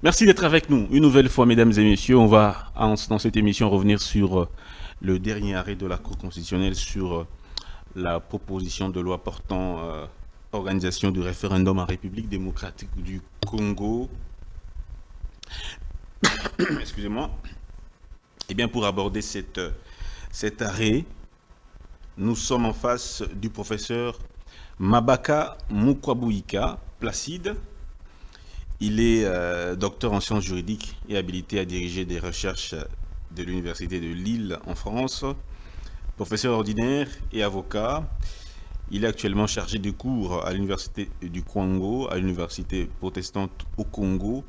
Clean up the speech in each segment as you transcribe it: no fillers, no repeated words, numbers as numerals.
Merci d'être avec nous une nouvelle fois, mesdames et messieurs. On va, dans cette émission, revenir sur le dernier arrêt de la Cour constitutionnelle sur la proposition de loi portant organisation du référendum en République démocratique du Congo. Excusez-moi. Eh bien, pour aborder cet arrêt, nous sommes en face du professeur Mabaka Mukwabuyika Placide. Il est docteur en sciences juridiques et habilité à diriger des recherches de l'Université de Lille en France. Professeur ordinaire et avocat, il est actuellement chargé de cours à l'Université du Congo, à l'Université protestante au Congo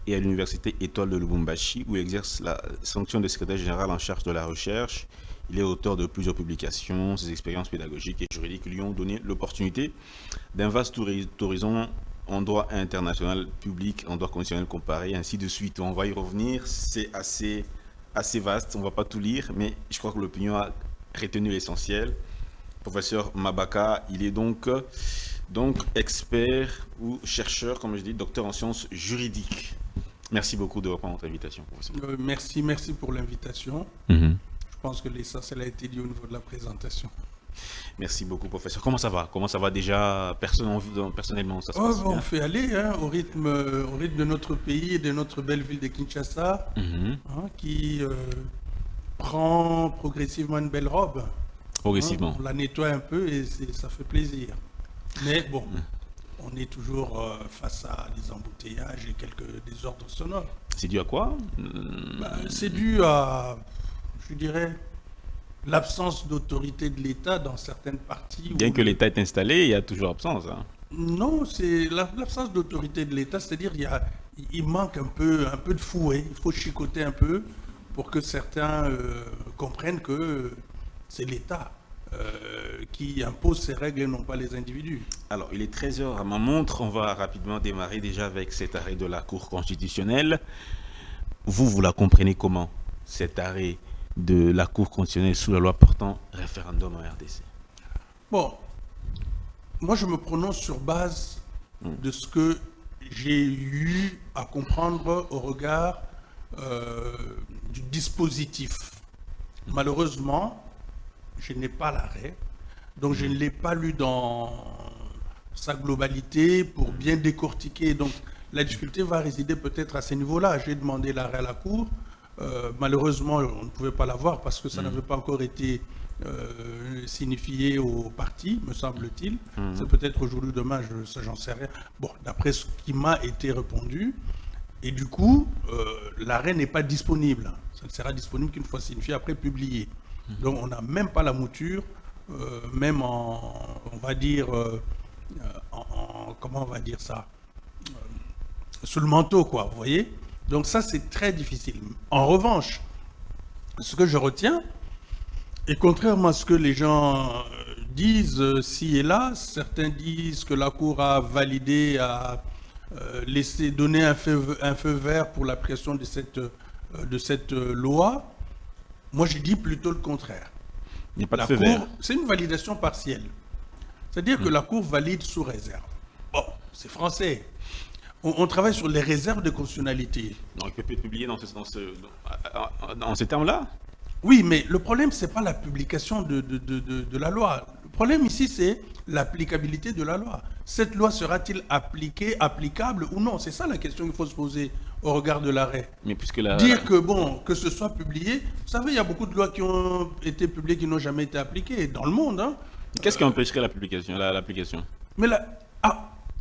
et à l'Université Étoile de Lubumbashi, où il exerce la fonction de secrétaire général en charge de la recherche. Il est auteur de plusieurs publications. Ses expériences pédagogiques et juridiques lui ont donné l'opportunité d'un vaste horizon en droit international public, en droit constitutionnel comparé, ainsi de suite. On va y revenir, c'est assez vaste, on ne va pas tout lire, mais je crois que l'opinion a retenu l'essentiel. Professeur Mabaka, il est donc expert ou chercheur, comme je dis, docteur en sciences juridiques. Merci beaucoup de reprendre notre invitation, professeur. Merci pour l'invitation. Je pense que l'essentiel a été dit au niveau de la présentation. Merci beaucoup, professeur. Comment ça va? Comment ça va déjà personnellement, ça se passe bien? On fait aller au rythme de notre pays et de notre belle ville de Kinshasa, qui prend progressivement une belle robe. Progressivement. On la nettoie un peu et ça fait plaisir. Mais bon, on est toujours face à des embouteillages et quelques désordres sonores. C'est dû à quoi? C'est dû à, je dirais, l'absence d'autorité de l'État dans certaines parties. Bien que l'État est installé, il y a toujours absence. Non, c'est l'absence d'autorité de l'État, c'est-à-dire il manque un peu de fouet. Il faut chicoter un peu pour que certains comprennent que c'est l'État qui impose ses règles et non pas les individus. Alors, il est 13h à ma montre. On va rapidement démarrer déjà avec cet arrêt de la Cour constitutionnelle. Vous la comprenez comment, cet arrêt de la Cour constitutionnelle sous la loi portant référendum en RDC? Bon, moi je me prononce sur base de ce que j'ai eu à comprendre au regard du dispositif. Malheureusement, je n'ai pas l'arrêt, donc je ne l'ai pas lu dans sa globalité pour bien décortiquer. Donc la difficulté va résider peut-être à ce niveau-là. J'ai demandé l'arrêt à la Cour. Malheureusement, on ne pouvait pas l'avoir parce que ça n'avait pas encore été signifié au parti, me semble-t-il. C'est peut-être aujourd'hui ou demain, j'en sais rien. Bon, d'après ce qui m'a été répondu, et du coup, l'arrêt n'est pas disponible. Ça ne sera disponible qu'une fois signifié, après publié. Donc on n'a même pas la mouture, même on va dire, comment on va dire ça, sous le manteau, quoi, vous voyez. Donc ça, c'est très difficile. En revanche, ce que je retiens, et contrairement à ce que les gens disent ci et là, certains disent que la Cour a validé, a donné un feu vert pour l'application de cette loi. Moi, je dis plutôt le contraire. Il n'y a pas de feu vert. C'est une validation partielle. C'est-à-dire que la Cour valide sous réserve. Bon, c'est français. On travaille sur les réserves de constitutionnalité. Donc, il peut être publié dans ces termes-là? Oui, mais le problème, ce n'est pas la publication de la loi. Le problème ici, c'est l'applicabilité de la loi. Cette loi sera-t-il applicable ou non? C'est ça la question qu'il faut se poser au regard de l'arrêt. Mais puisque Dire que, bon, que ce soit publié, vous savez, il y a beaucoup de lois qui ont été publiées qui n'ont jamais été appliquées dans le monde. Hein. Qu'est-ce qui empêcherait l'application? Mais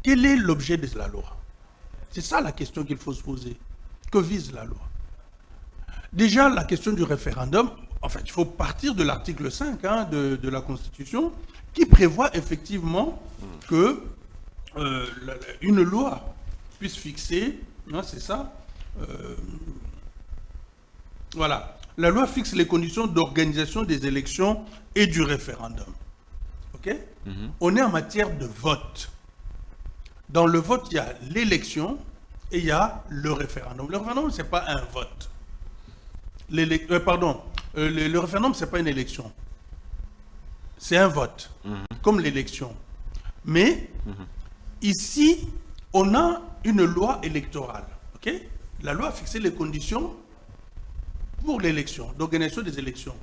quel est l'objet de la loi? C'est ça la question qu'il faut se poser. Que vise la loi? Déjà, la question du référendum, en fait, il faut partir de l'article 5 de la Constitution qui prévoit effectivement que une loi puisse fixer, c'est ça, voilà, la loi fixe les conditions d'organisation des élections et du référendum. Ok? On est en matière de vote. Dans le vote, il y a l'élection et il y a le référendum. Le référendum, ce n'est pas un vote. Le référendum, ce n'est pas une élection. C'est un vote, comme l'élection. Mais ici, on a une loi électorale. Ok? La loi a fixé les conditions pour l'élection, d'organisation des élections.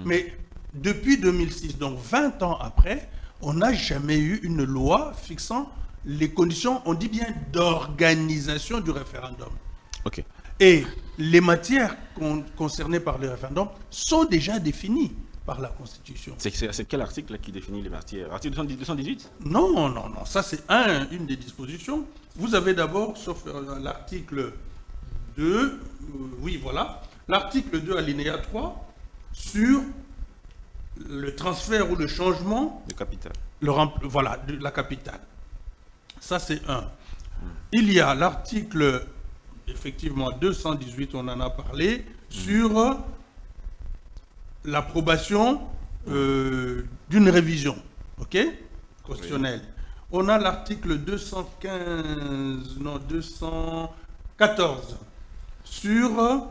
Mais depuis 2006, donc 20 ans après, on n'a jamais eu une loi fixant les conditions, on dit bien, d'organisation du référendum. Ok. Et les matières concernées par le référendum sont déjà définies par la Constitution. C'est quel article là, qui définit les matières? Article 218? Non, ça c'est une des dispositions. Vous avez d'abord, sauf l'article 2, oui voilà, l'article 2 alinéa 3, sur le transfert ou le changement De capital. voilà, de la capitale. Ça c'est un. Il y a l'article, effectivement, 218, on en a parlé, sur l'approbation d'une révision, ok, constitutionnelle. On a l'article 214 sur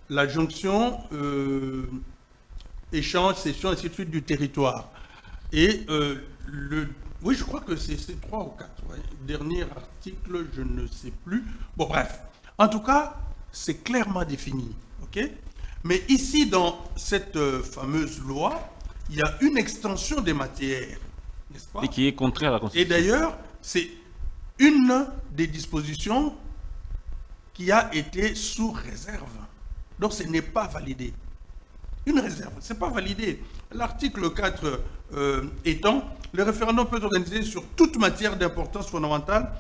la jonction échange, cession, ainsi de suite du territoire. Et oui, je crois que c'est 3 ou 4. Ouais. Dernier article, je ne sais plus. Bon, bref. En tout cas, c'est clairement défini, ok. Mais ici, dans cette fameuse loi, il y a une extension des matières, n'est-ce pas? Et qui est contraire à la Constitution. Et d'ailleurs, c'est une des dispositions qui a été sous réserve. Donc, ce n'est pas validé. Une réserve, ce n'est pas validé. L'article 4 étant, le référendum peut être organisé sur toute matière d'importance fondamentale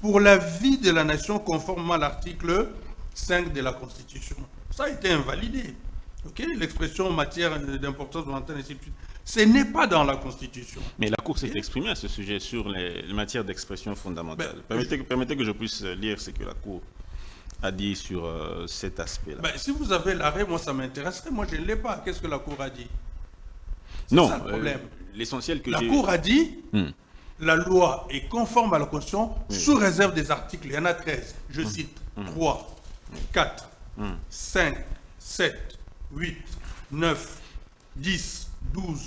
pour la vie de la nation conformément à l'article 5 de la Constitution. Ça a été invalidé. Okay? L'expression matière d'importance fondamentale, ainsi de suite. Ce n'est pas dans la Constitution. Mais la Cour s'est exprimée à ce sujet sur les matières d'expression fondamentale. Permettez que je puisse lire ce que la Cour a dit sur cet aspect-là. Si vous avez l'arrêt, moi ça m'intéresserait. Moi je ne l'ai pas. Qu'est-ce que la Cour a dit? Non, ça le problème. L'essentiel que la Cour a dit la loi est conforme à la Constitution sous réserve des articles. Il y en a 13. Je cite 3, 4, 5, 7, 8, 9, 10, 12,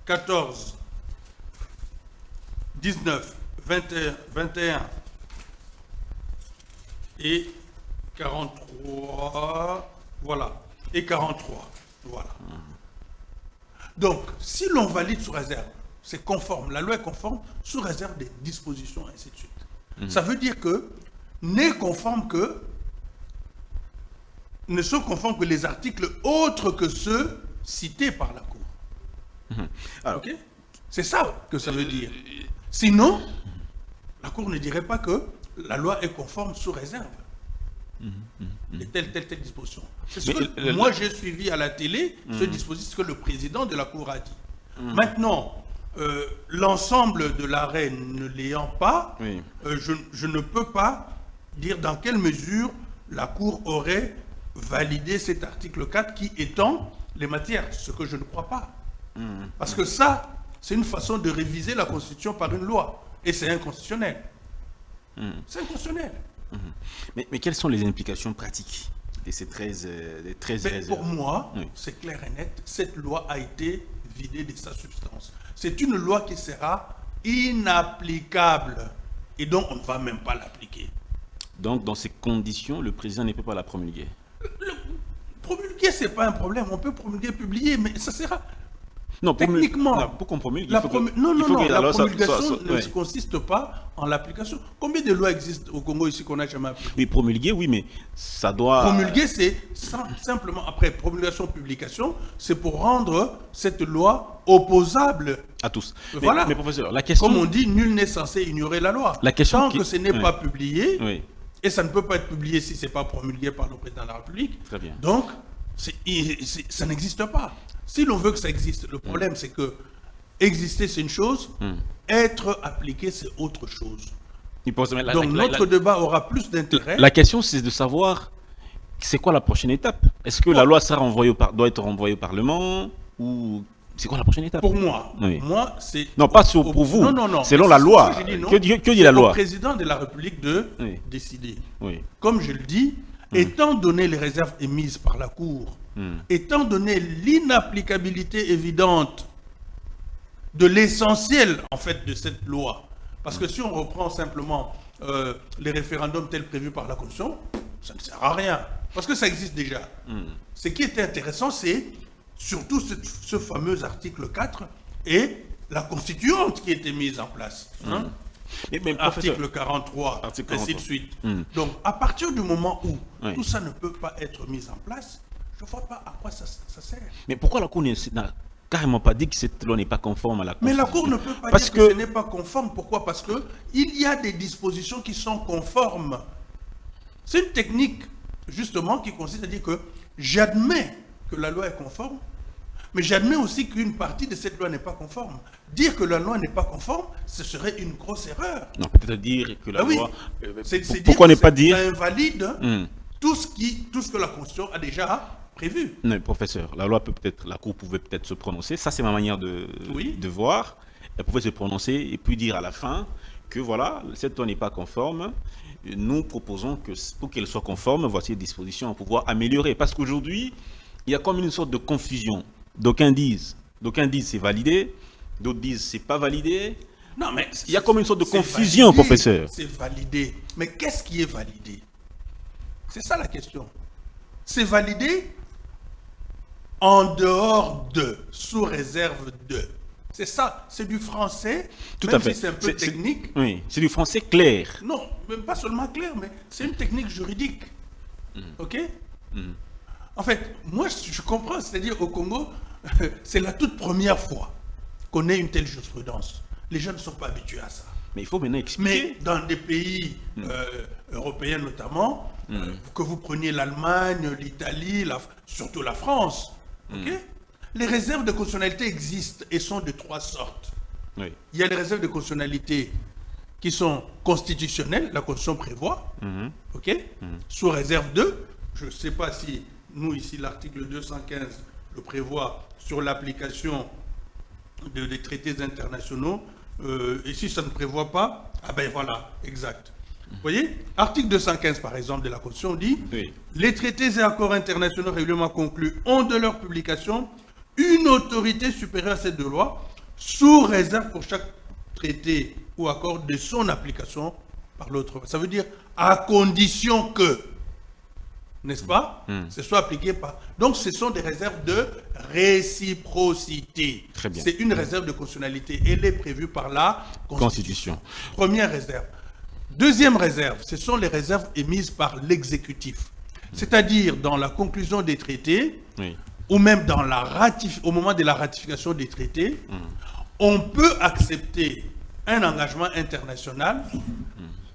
14, 19, 21 et 43. Voilà. Et 43. Voilà. Donc, si l'on valide sous réserve, c'est conforme, la loi est conforme sous réserve des dispositions, ainsi de suite. Ça veut dire que ne sont conformes que les articles autres que ceux cités par la Cour. Alors, okay? C'est ça que ça veut dire. Sinon, la Cour ne dirait pas que la loi est conforme sous réserve. De telle disposition. C'est ce que moi j'ai suivi à la télé, ce dispositif, ce que le président de la Cour a dit. Maintenant, l'ensemble de l'arrêt ne l'ayant pas, je ne peux pas dire dans quelle mesure la Cour aurait validé cet article 4 qui étend les matières, ce que je ne crois pas. Parce que ça, c'est une façon de réviser la Constitution par une loi. Et c'est inconstitutionnel. C'est inconstitutionnel. Mais quelles sont les implications pratiques de ces 13 réserves? Pour moi, c'est clair et net, cette loi a été vidée de sa substance. C'est une loi qui sera inapplicable et donc on ne va même pas l'appliquer. Donc, dans ces conditions, le président ne peut pas la promulguer? Promulguer, ce n'est pas un problème. On peut promulguer, publier, mais ça sera... Non, techniquement, pour qu'on promulgue, la promulgation ne consiste pas en l'application. Combien de lois existent au Congo ici qu'on n'a jamais appliquées? Oui, promulguer, oui, mais ça doit... Promulguer, c'est simplement, après promulgation, publication, c'est pour rendre cette loi opposable à tous. Voilà. Mais professeur, la question... Comme on dit, nul n'est censé ignorer la loi. Tant que ce n'est pas publié, et ça ne peut pas être publié si ce n'est pas promulgué par le président de la République. Très bien. Donc, ça n'existe pas. Si l'on veut que ça existe, le problème c'est que exister c'est une chose, être appliqué c'est autre chose. Donc notre débat aura plus d'intérêt. La question c'est de savoir c'est quoi la prochaine étape. Est-ce que la loi sera doit être renvoyée au Parlement ou c'est quoi la prochaine étape? Pour moi, moi c'est... Non, pas pour vous, non, selon la loi. Que dit la loi? C'est au président de la République de décider. Oui. Comme je le dis, étant donné les réserves émises par la Cour, étant donné l'inapplicabilité évidente de l'essentiel en fait de cette loi, parce que si on reprend simplement les référendums tels prévus par la Constitution, ça ne sert à rien. Parce que ça existe déjà. Ce qui était intéressant, c'est surtout ce fameux article 4 et la constituante qui était mise en place. Mais Article 43, Article ainsi 43. de suite. Donc, à partir du moment où Oui. tout ça ne peut pas être mis en place, je ne vois pas à quoi ça sert. Mais pourquoi la Cour n'a carrément pas dit que cette loi n'est pas conforme à la Mais Constitution? la Cour ne peut pas Parce dire que ce n'est pas conforme. Pourquoi? Parce qu'il y a des dispositions qui sont conformes. C'est une technique, justement, qui consiste à dire que j'admets que la loi est conforme, mais j'admets aussi qu'une partie de cette loi n'est pas conforme. Dire que la loi n'est pas conforme, ce serait une grosse erreur. Non, peut-être dire que la Ah oui. loi... C'est dire pourquoi que ne pas ça dire... invalide tout ce que la Constitution a déjà prévu. Non, professeur, la Cour pouvait peut-être se prononcer. Ça, c'est ma manière de voir. Elle pouvait se prononcer et puis dire à la fin que voilà, cette loi n'est pas conforme. Nous proposons que pour qu'elle soit conforme, voici les dispositions à pouvoir améliorer. Parce qu'aujourd'hui, il y a comme une sorte de confusion. D'aucuns disent c'est validé, d'autres disent c'est pas validé. Non, mais Il y a comme une sorte de c'est confusion, validé, professeur. C'est validé. Mais qu'est-ce qui est validé? C'est ça la question. C'est validé en dehors de, sous réserve de. C'est ça, c'est du français, Tout même à fait. si c'est un peu technique. Oui, c'est du français clair. Non, même pas seulement clair, mais c'est une technique juridique. OK? En fait, moi, je comprends, c'est-à-dire au Congo, c'est la toute première fois qu'on ait une telle jurisprudence. Les gens ne sont pas habitués à ça. Mais il faut maintenant expliquer. Mais dans des pays européens notamment, que vous preniez l'Allemagne, l'Italie, surtout la France, ok, les réserves de constitutionnalité existent et sont de trois sortes. Oui. Il y a les réserves de constitutionnalité qui sont constitutionnelles, la Constitution prévoit, ok, sous réserve de, je ne sais pas si nous ici l'article 215 le prévoit sur l'application des traités internationaux, et si ça ne prévoit pas, ah ben voilà, exact. Vous voyez, article 215 par exemple de la Constitution dit Oui. les traités et accords internationaux régulièrement conclus ont de leur publication une autorité supérieure à cette de loi, sous réserve pour chaque traité ou accord de son application par l'autre. Ça veut dire à condition que, n'est-ce pas, ce soit appliqué par... Donc ce sont des réserves de réciprocité. Très bien. C'est une réserve de constitutionnalité. Elle est prévue par la Constitution. Première réserve. Deuxième réserve, ce sont les réserves émises par l'exécutif. C'est-à-dire dans la conclusion des traités, Oui. ou même dans au moment de la ratification des traités, on peut accepter un engagement international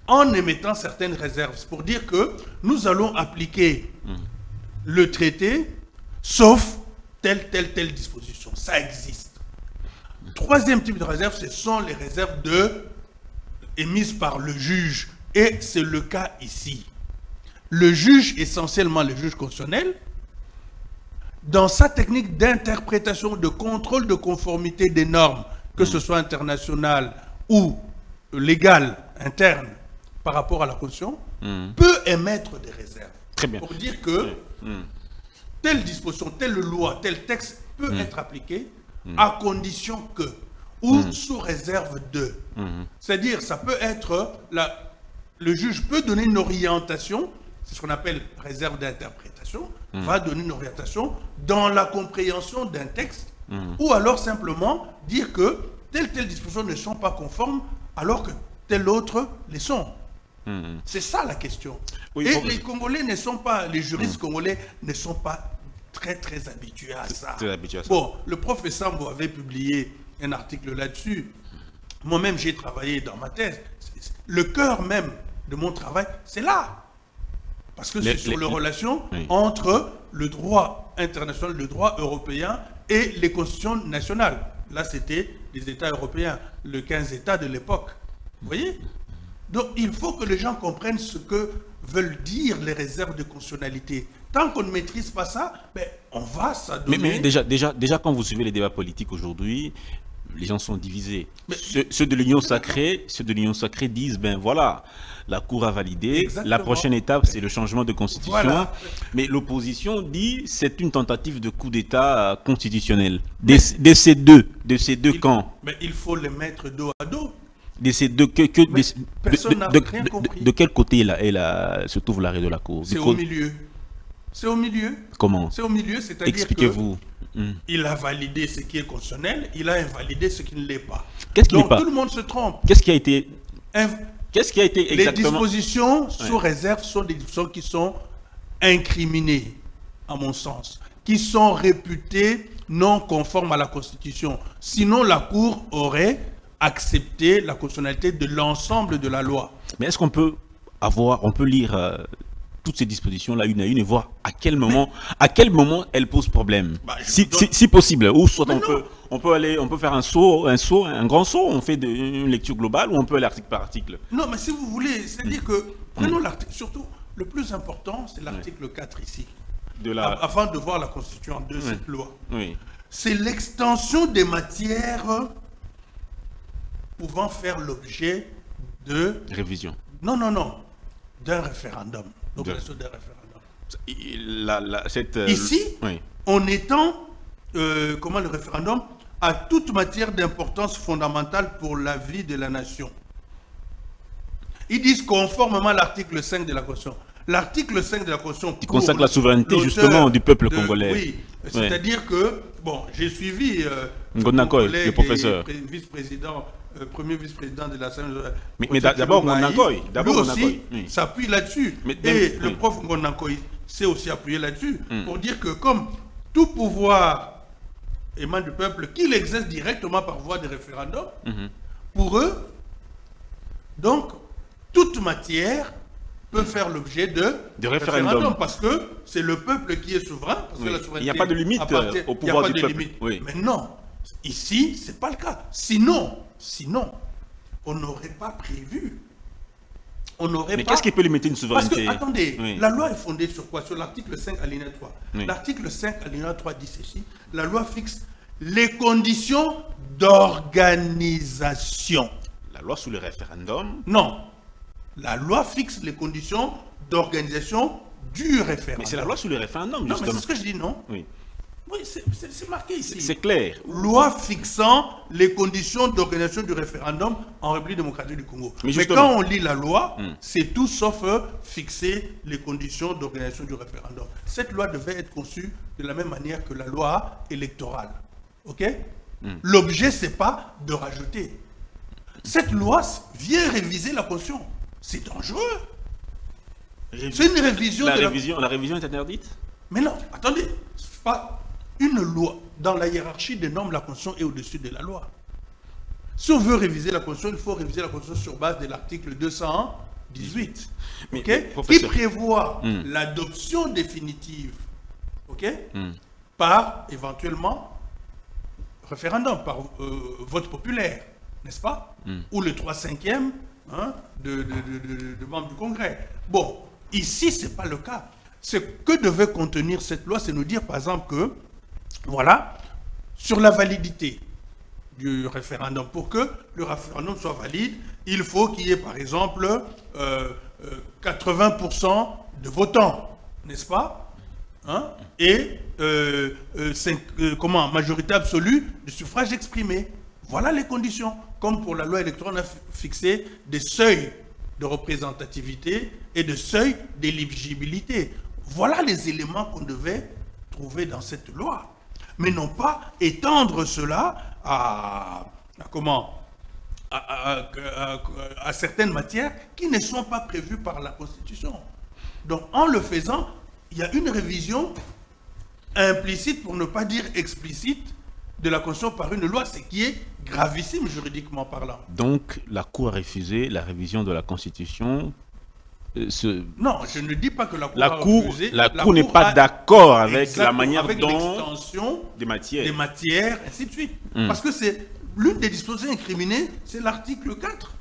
en émettant certaines réserves. C'est pour dire que nous allons appliquer le traité, sauf telle disposition. Ça existe. Troisième type de réserve, ce sont les réserves émises par le juge. Et c'est le cas ici. Le juge, essentiellement le juge constitutionnel, dans sa technique d'interprétation, de contrôle de conformité des normes, que ce soit internationales ou légales, internes, par rapport à la Constitution, peut émettre des réserves. Très bien. Pour dire que telle disposition, telle loi, tel texte peut être appliqué à condition que, ou sous réserve de. C'est-à-dire, ça peut être, le juge peut donner une orientation, c'est ce qu'on appelle réserve d'interprétation, va donner une orientation dans la compréhension d'un texte, ou alors simplement dire que telle disposition ne sont pas conformes, alors que telle autre les sont. C'est ça la question. Oui, et bon, les Congolais ne sont pas, les juristes congolais ne sont pas très habitués à ça. Très habitués à ça. Bon, le prof Sambo avait publié un article là-dessus. Moi-même, j'ai travaillé dans ma thèse. Le cœur même de mon travail, c'est là. Parce que c'est sur les relations entre le droit international, le droit européen et les constitutions nationales. Là, c'était les États européens, les 15 États de l'époque. Vous voyez? Donc, il faut que les gens comprennent ce que veulent dire les réserves de constitutionnalité. Tant qu'on ne maîtrise pas ça, ben, on va s'adonner... Mais déjà, quand vous suivez les débats politiques aujourd'hui, les gens sont divisés. Ceux de l'Union sacrée, disent, ben voilà, la Cour a validé, Exactement. la prochaine étape, c'est le changement de constitution. Voilà. Mais l'opposition dit, c'est une tentative de coup d'État constitutionnel. De ces deux camps. Mais il faut les mettre dos à dos. Personne n'a rien compris. De quel côté se trouve l'arrêt de la Cour? C'est au milieu. C'est au milieu. Comment? C'est au milieu, c'est-à-dire Expliquez-vous. Il a validé ce qui est constitutionnel, il a invalidé ce qui ne l'est pas. Qu'est-ce qui n'est Donc pas? tout le monde se trompe. Qu'est-ce qui a été exactement? Les dispositions sous réserve sont des dispositions qui sont incriminées, à mon sens, qui sont réputées non conformes à la Constitution. Sinon, la Cour aurait accepté la constitutionnalité de l'ensemble de la loi. Mais est-ce qu'on peut lire toutes ces dispositions-là une à une et voir à quel moment elles posent problème, si possible, ou soit on peut faire un grand saut, on fait une lecture globale, ou on peut aller article par article. Non, mais si vous voulez, c'est-à-dire que prenons l'article, surtout le plus important, c'est l'article 4 ici, afin de voir la constitution de cette loi. Oui. C'est l'extension des matières pouvant faire l'objet de révision. Non, d'un référendum. Donc, d'un référendum. Ici, on étend le référendum à toute matière d'importance fondamentale pour la vie de la nation. Ils disent conformément à l'article 5 de la Constitution. L'article 5 de la Constitution qui consacre la souveraineté justement du peuple congolais. Oui, c'est-à-dire que, j'ai suivi Ngonnakoy, le professeur. Vice-président, premier vice-président de l'Assemblée. Mais d'abord Ngonnakoy. Lui aussi s'appuie là-dessus. Et le prof Ngonnakoy s'est aussi appuyé là-dessus pour dire que comme tout pouvoir émane du peuple, qu'il exerce directement par voie de référendum, pour eux, donc, toute matière peut faire l'objet de référendum parce que c'est le peuple qui est souverain. Parce que la souveraineté, il n'y a pas de limite au pouvoir du peuple. Mais non, ici, ce n'est pas le cas. Sinon, on n'aurait pas prévu. Mais qu'est-ce qui peut limiter une souveraineté? Parce que, attendez, la loi est fondée sur quoi? Sur l'article 5 alinéa 3. L'article 5 alinéa 3 dit ceci: la loi fixe les conditions d'organisation. La loi sur le référendum? Non. La loi fixe les conditions d'organisation du référendum. Mais c'est la loi sur le référendum, justement. Non, mais c'est ce que je dis, non? Oui. Oui, c'est marqué ici. C'est clair. Loi fixant les conditions d'organisation du référendum en République démocratique du Congo. Mais quand on lit la loi, c'est tout sauf fixer les conditions d'organisation du référendum. Cette loi devait être conçue de la même manière que la loi électorale. OK? L'objet, ce n'est pas de rajouter. Cette loi vient réviser la Constitution. C'est dangereux. C'est une révision. La révision est interdite? Mais non, attendez. C'est pas une loi. Dans la hiérarchie des normes, la Constitution est au-dessus de la loi. Si on veut réviser la Constitution, il faut réviser la Constitution sur base de l'article 218. Qui prévoit l'adoption définitive par éventuellement référendum, par vote populaire, n'est-ce pas? Ou le 3/5e de membres du Congrès. Bon, ici, ce n'est pas le cas. Ce que devait contenir cette loi, c'est nous dire, par exemple, que, voilà, sur la validité du référendum, pour que le référendum soit valide, il faut qu'il y ait, par exemple, 80% de votants, n'est-ce pas? Et majorité absolue de suffrage exprimé. Voilà les conditions. Comme pour la loi électorale, on a fixé des seuils de représentativité et de seuils d'éligibilité. Voilà les éléments qu'on devait trouver dans cette loi. Mais non pas étendre cela à certaines matières qui ne sont pas prévues par la Constitution. Donc en le faisant, il y a une révision implicite, pour ne pas dire explicite, de la Constitution par une loi, ce qui est gravissime juridiquement parlant. Donc la Cour a refusé la révision de la Constitution. Non, je ne dis pas que la Cour a refusé. La Cour n'est pas d'accord avec la manière avec dont l'extension des matières, ainsi de suite. Parce que c'est l'une des dispositions incriminées, c'est l'article 4.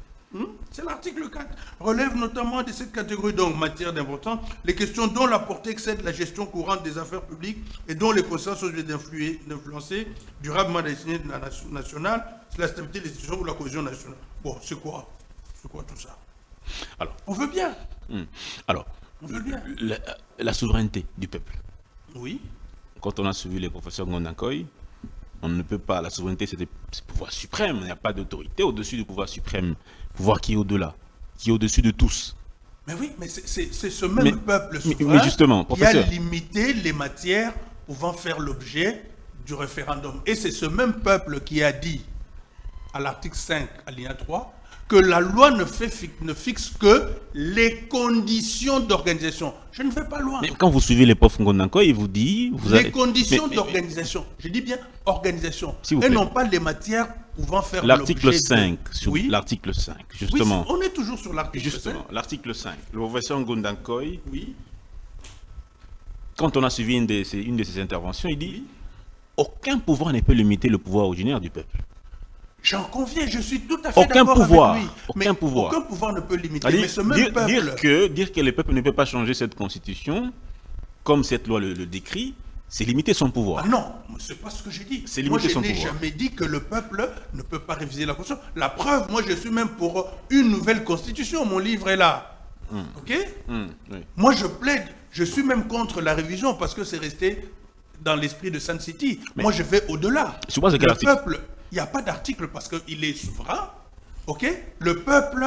C'est l'article 4. Relève notamment de cette catégorie, donc matière d'importance, les questions dont la portée excède la gestion courante des affaires publiques et dont les conséquences sont d'influencer durablement la destinée nationale, c'est la stabilité des institutions ou la cohésion nationale. Bon, c'est quoi? C'est quoi tout ça? Alors, on veut bien. Alors, on veut bien. La souveraineté du peuple. Oui. Quand on a suivi les professeurs Ngonnakoy, On ne peut pas. La souveraineté, c'est le pouvoir suprême. Il n'y a pas d'autorité au-dessus du pouvoir suprême. Pouvoir qui est au-delà, qui est au-dessus de tous. Mais oui, mais c'est ce même peuple souverain mais justement, qui a professeur, limité les matières pouvant faire l'objet du référendum. Et c'est ce même peuple qui a dit, à l'article 5, alinéa 3, que la loi ne fixe que les conditions d'organisation. Je ne vais pas loin. mais quand vous suivez les profs Ngondankoy, il vous dit... Les conditions d'organisation. Je dis bien organisation. S'il vous Et plaît. non pas les matières pouvant faire l'objet L'article 5, sur Oui. l'article 5, Oui, justement. on est toujours sur l'article 5. Justement, l'article 5. Le professeur Ngondankoy, Oui. quand on a suivi une de ses interventions, il dit aucun pouvoir ne peut limiter le pouvoir originaire du peuple. J'en conviens, je suis tout à fait Aucun d'accord pouvoir, avec lui. aucun Mais pouvoir. aucun pouvoir ne peut limiter. C'est-à-dire, Mais ce même peuple... dire que le peuple ne peut pas changer cette constitution, comme cette loi le décrit, c'est limiter son pouvoir. Ah non, c'est pas ce que j'ai dit. C'est Moi, limiter je son n'ai pouvoir. jamais dit que le peuple ne peut pas réviser la Constitution. La preuve, moi, je suis même pour une nouvelle Constitution. Mon livre est là. OK? Oui. Moi, je plaide, je suis même contre la révision parce que c'est resté dans l'esprit de Sun City. Moi, je vais au-delà. Sur base de quel Le article? peuple, il n'y a pas d'article parce qu'il est souverain. OK? Le peuple,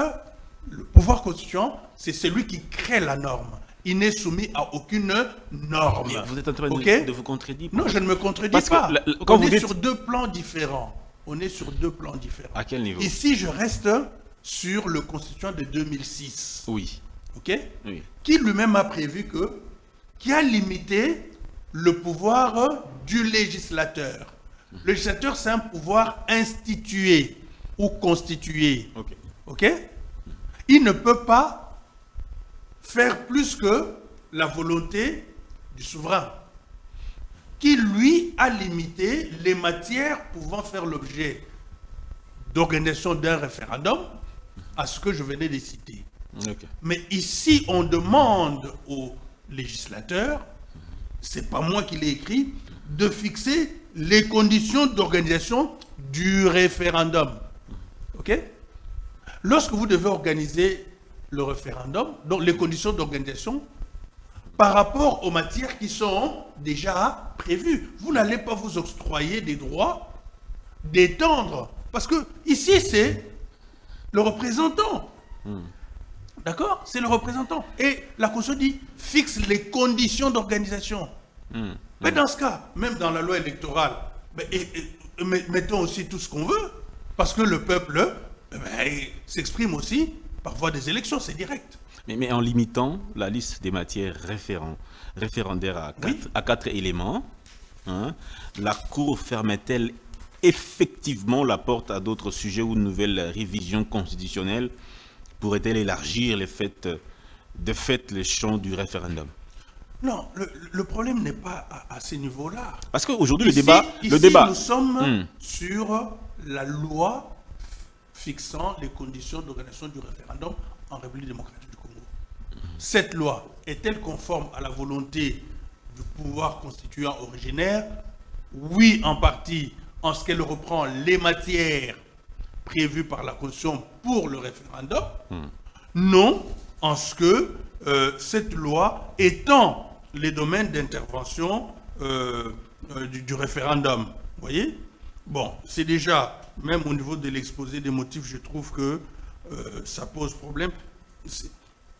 le pouvoir constituant, c'est celui qui crée la norme. Il n'est soumis à aucune norme. Mais vous êtes en train OK? de vous contredire. Non, je ne me contredis Parce que pas. quand On vous est dites- sur deux plans différents. On est sur deux plans différents. À quel niveau? Ici, je reste sur le constituant de 2006. Oui. OK? Oui. Qui lui-même a prévu qui a limité le pouvoir du législateur. Le législateur, c'est un pouvoir institué ou constitué. Ok. OK? Il ne peut pas faire plus que la volonté du souverain, qui lui a limité les matières pouvant faire l'objet d'organisation d'un référendum à ce que je venais de citer. Ok. Mais ici, on demande aux législateurs, c'est pas moi qui l'ai écrit, de fixer les conditions d'organisation du référendum. OK? Lorsque vous devez organiser le référendum, donc les conditions d'organisation, par rapport aux matières qui sont déjà prévues, vous n'allez pas vous octroyer des droits d'étendre. Parce que ici, c'est le représentant. D'accord? C'est le représentant. Et la Constitution dit, fixe les conditions d'organisation. Mais dans ce cas, même dans la loi électorale, mettons aussi tout ce qu'on veut, parce que le peuple s'exprime aussi par voie des élections, c'est direct. Mais en limitant la liste des matières référendaires à quatre éléments, hein, la Cour ferme-t-elle effectivement la porte à d'autres sujets ou de nouvelles révisions constitutionnelles? Pourrait-elle élargir de fait le champ du référendum? Non, le problème n'est pas à ce niveau-là. Parce qu'aujourd'hui, Ici, le débat... nous sommes sur la loi fixant les conditions d'organisation du référendum en République démocratique du Congo. Cette loi est-elle conforme à la volonté du pouvoir constituant originaire? Oui, en partie, en ce qu'elle reprend les matières prévues par la Constitution pour le référendum. Non, en ce que cette loi étend les domaines d'intervention du référendum. Vous voyez? Bon, c'est déjà, même au niveau de l'exposé des motifs, je trouve que ça pose problème.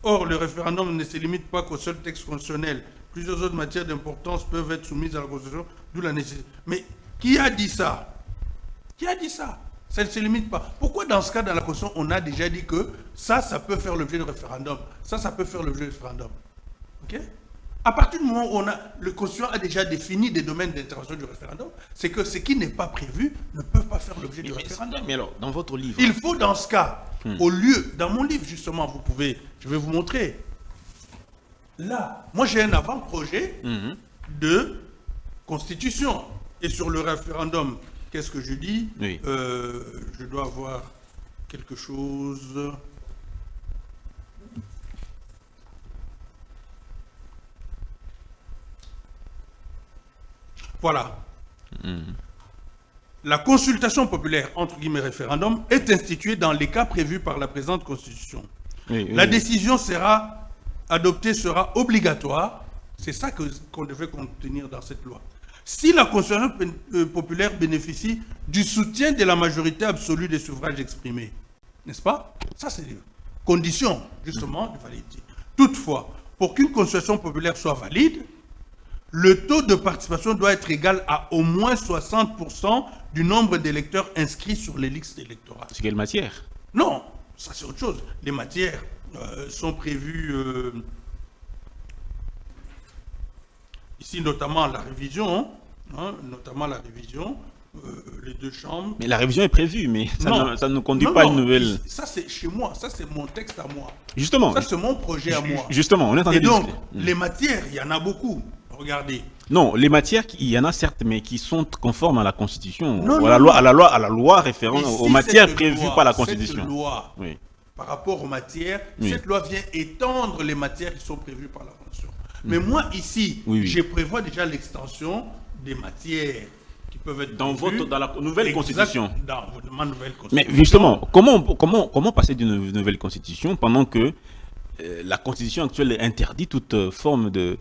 Or, le référendum ne se limite pas qu'au seul texte constitutionnel. Plusieurs autres matières d'importance peuvent être soumises à la Constitution, d'où la nécessité. Mais qui a dit ça? Qui a dit ça? Ça ne se limite pas. Pourquoi dans ce cas, dans la Constitution, on a déjà dit que ça peut faire l'objet de référendum, ça peut faire l'objet de référendum. OK? À partir du moment où le Constitution a déjà défini des domaines d'intervention du référendum, c'est que ce qui n'est pas prévu ne peut pas faire l'objet du référendum. Mais alors, dans votre livre... Il faut dans ce cas, au lieu, dans mon livre justement, je vais vous montrer. Là, moi j'ai un avant-projet de constitution. Et sur le référendum, qu'est-ce que je dis? Oui. Je dois avoir quelque chose. Voilà. La consultation populaire, entre guillemets référendum, est instituée dans les cas prévus par la présente Constitution. La décision adoptée sera obligatoire. C'est ça qu'on devait contenir dans cette loi. si la Constitution populaire bénéficie du soutien de la majorité absolue des suffrages exprimés. N'est-ce pas? Ça, c'est une condition, justement, de validité. Toutefois, pour qu'une Constitution populaire soit valide, le taux de participation doit être égal à au moins 60% du nombre d'électeurs inscrits sur les listes électorales. C'est quelle matière? Non, ça c'est autre chose. Les matières sont prévues ici, notamment la révision, les deux chambres. Mais la révision est prévue, mais ça ne conduit Non, pas à non, une nouvelle... Ça c'est chez moi, ça c'est mon texte à moi. Justement. Ça c'est mon projet à moi. Justement, on est en train Et de donc, discuter. les matières, il y en a beaucoup. Regardez. Non, les matières, il y en a certes, mais qui sont conformes à la Constitution, Non, ou non, à la loi référant Ici, aux matières cette prévues loi, par la cette Constitution. loi, Oui. par rapport aux matières, Oui. cette loi vient étendre les matières qui sont prévues par la Constitution. Mais moi, ici, Oui, oui. je prévois déjà l'extension des matières qui peuvent être Dans prévues. dans la nouvelle Exact, Constitution. Dans ma nouvelle Mais Constitution. justement, comment passer d'une nouvelle Constitution pendant que la Constitution actuelle interdit toute forme de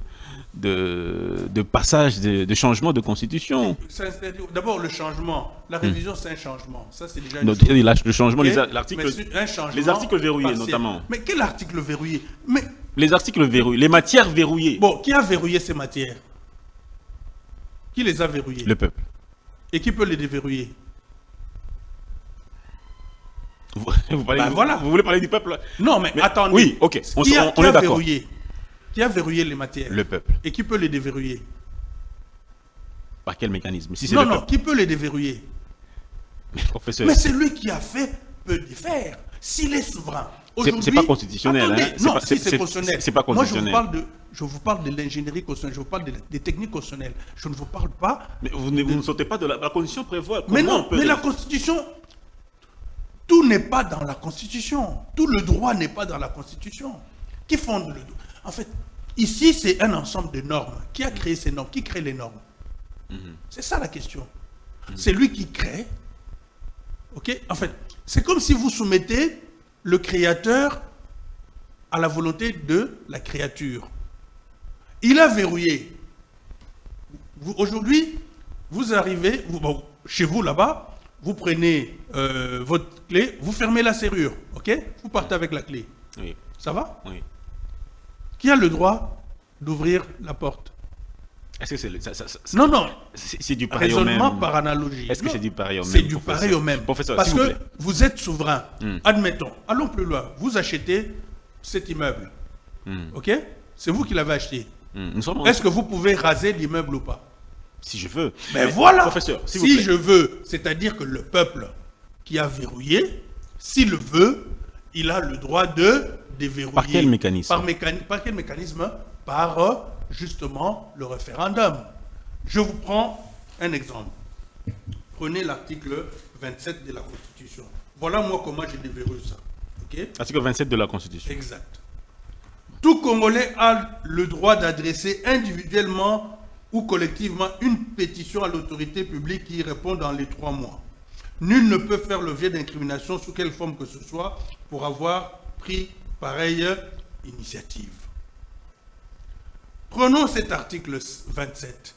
passage, de changement de Constitution? D'abord, le changement. La révision, c'est un changement. Ça, c'est déjà une Donc, chose. le changement, Ok? l'article, Mais c'est un changement les articles verrouillés partiel. notamment. Mais quel article verrouillé? Mais Les articles verrouillés, les matières verrouillées. bon, qui a verrouillé ces matières? Qui les a verrouillées? Le peuple. Et qui peut les déverrouiller? Vous, parlez, Ben voilà. vous voulez parler du peuple? Non, mais attendez. Oui, ok, on Qui est a d'accord. verrouillé? Qui a verrouillé les matières? Le peuple. Et qui peut les déverrouiller? Par quel mécanisme? Si c'est Non, le non, peuple. qui peut les déverrouiller? Mais professeur, Mais celui qui a fait peut les faire. S'il est souverain. C'est pas constitutionnel, Attendez, hein. Non, C'est si c'est constitutionnel. c'est pas constitutionnel. Moi, je vous parle de l'ingénierie constitutionnelle, je vous parle des techniques constitutionnelles. Je ne vous parle pas. mais vous ne sautez pas de la Constitution prévoit. Mais comment non, on peut- mais la Constitution, tout n'est pas dans la Constitution. Tout le droit n'est pas dans la Constitution. Qui fonde le droit? En fait, ici, c'est un ensemble de normes. Qui a créé ces normes? Qui crée les normes? C'est ça la question. C'est lui qui crée. Ok? En fait, c'est comme si vous soumettez le créateur à la volonté de la créature. Il a verrouillé. Aujourd'hui, vous arrivez, chez vous là-bas, vous prenez votre clé, vous fermez la serrure, ok? Vous partez avec la clé. Oui, Ça va? oui. Qui a le droit d'ouvrir la porte? Est-ce que Non, non. c'est du pareil au même? Raisonnement par analogie. Est-ce que Non. c'est du pareil au même? C'est du professeur? pareil au même. Professeur, Parce s'il vous que plaît. vous êtes souverain. Admettons, allons plus loin. Vous achetez cet immeuble. Ok? C'est vous qui l'avez acheté. Nous sommes en- Est-ce que vous pouvez raser l'immeuble ou pas? Si je veux. Ben Mais, voilà. Professeur, s'il vous Si plaît. je veux, c'est-à-dire que le peuple qui a verrouillé, s'il le veut, il a le droit de déverrouiller. Par quel mécanisme? Par quel mécanisme? Par justement le référendum. Je vous prends un exemple. Prenez l'article 27 de la Constitution. Voilà moi comment je déverrouille ça. Ok? Article 27 de la Constitution. Exact. Tout Congolais a le droit d'adresser individuellement ou collectivement une pétition à l'autorité publique qui y répond dans les 3 mois. Nul ne peut faire l'objet d'incrimination sous quelle forme que ce soit pour avoir pris pareille initiative. Prenons cet article 27.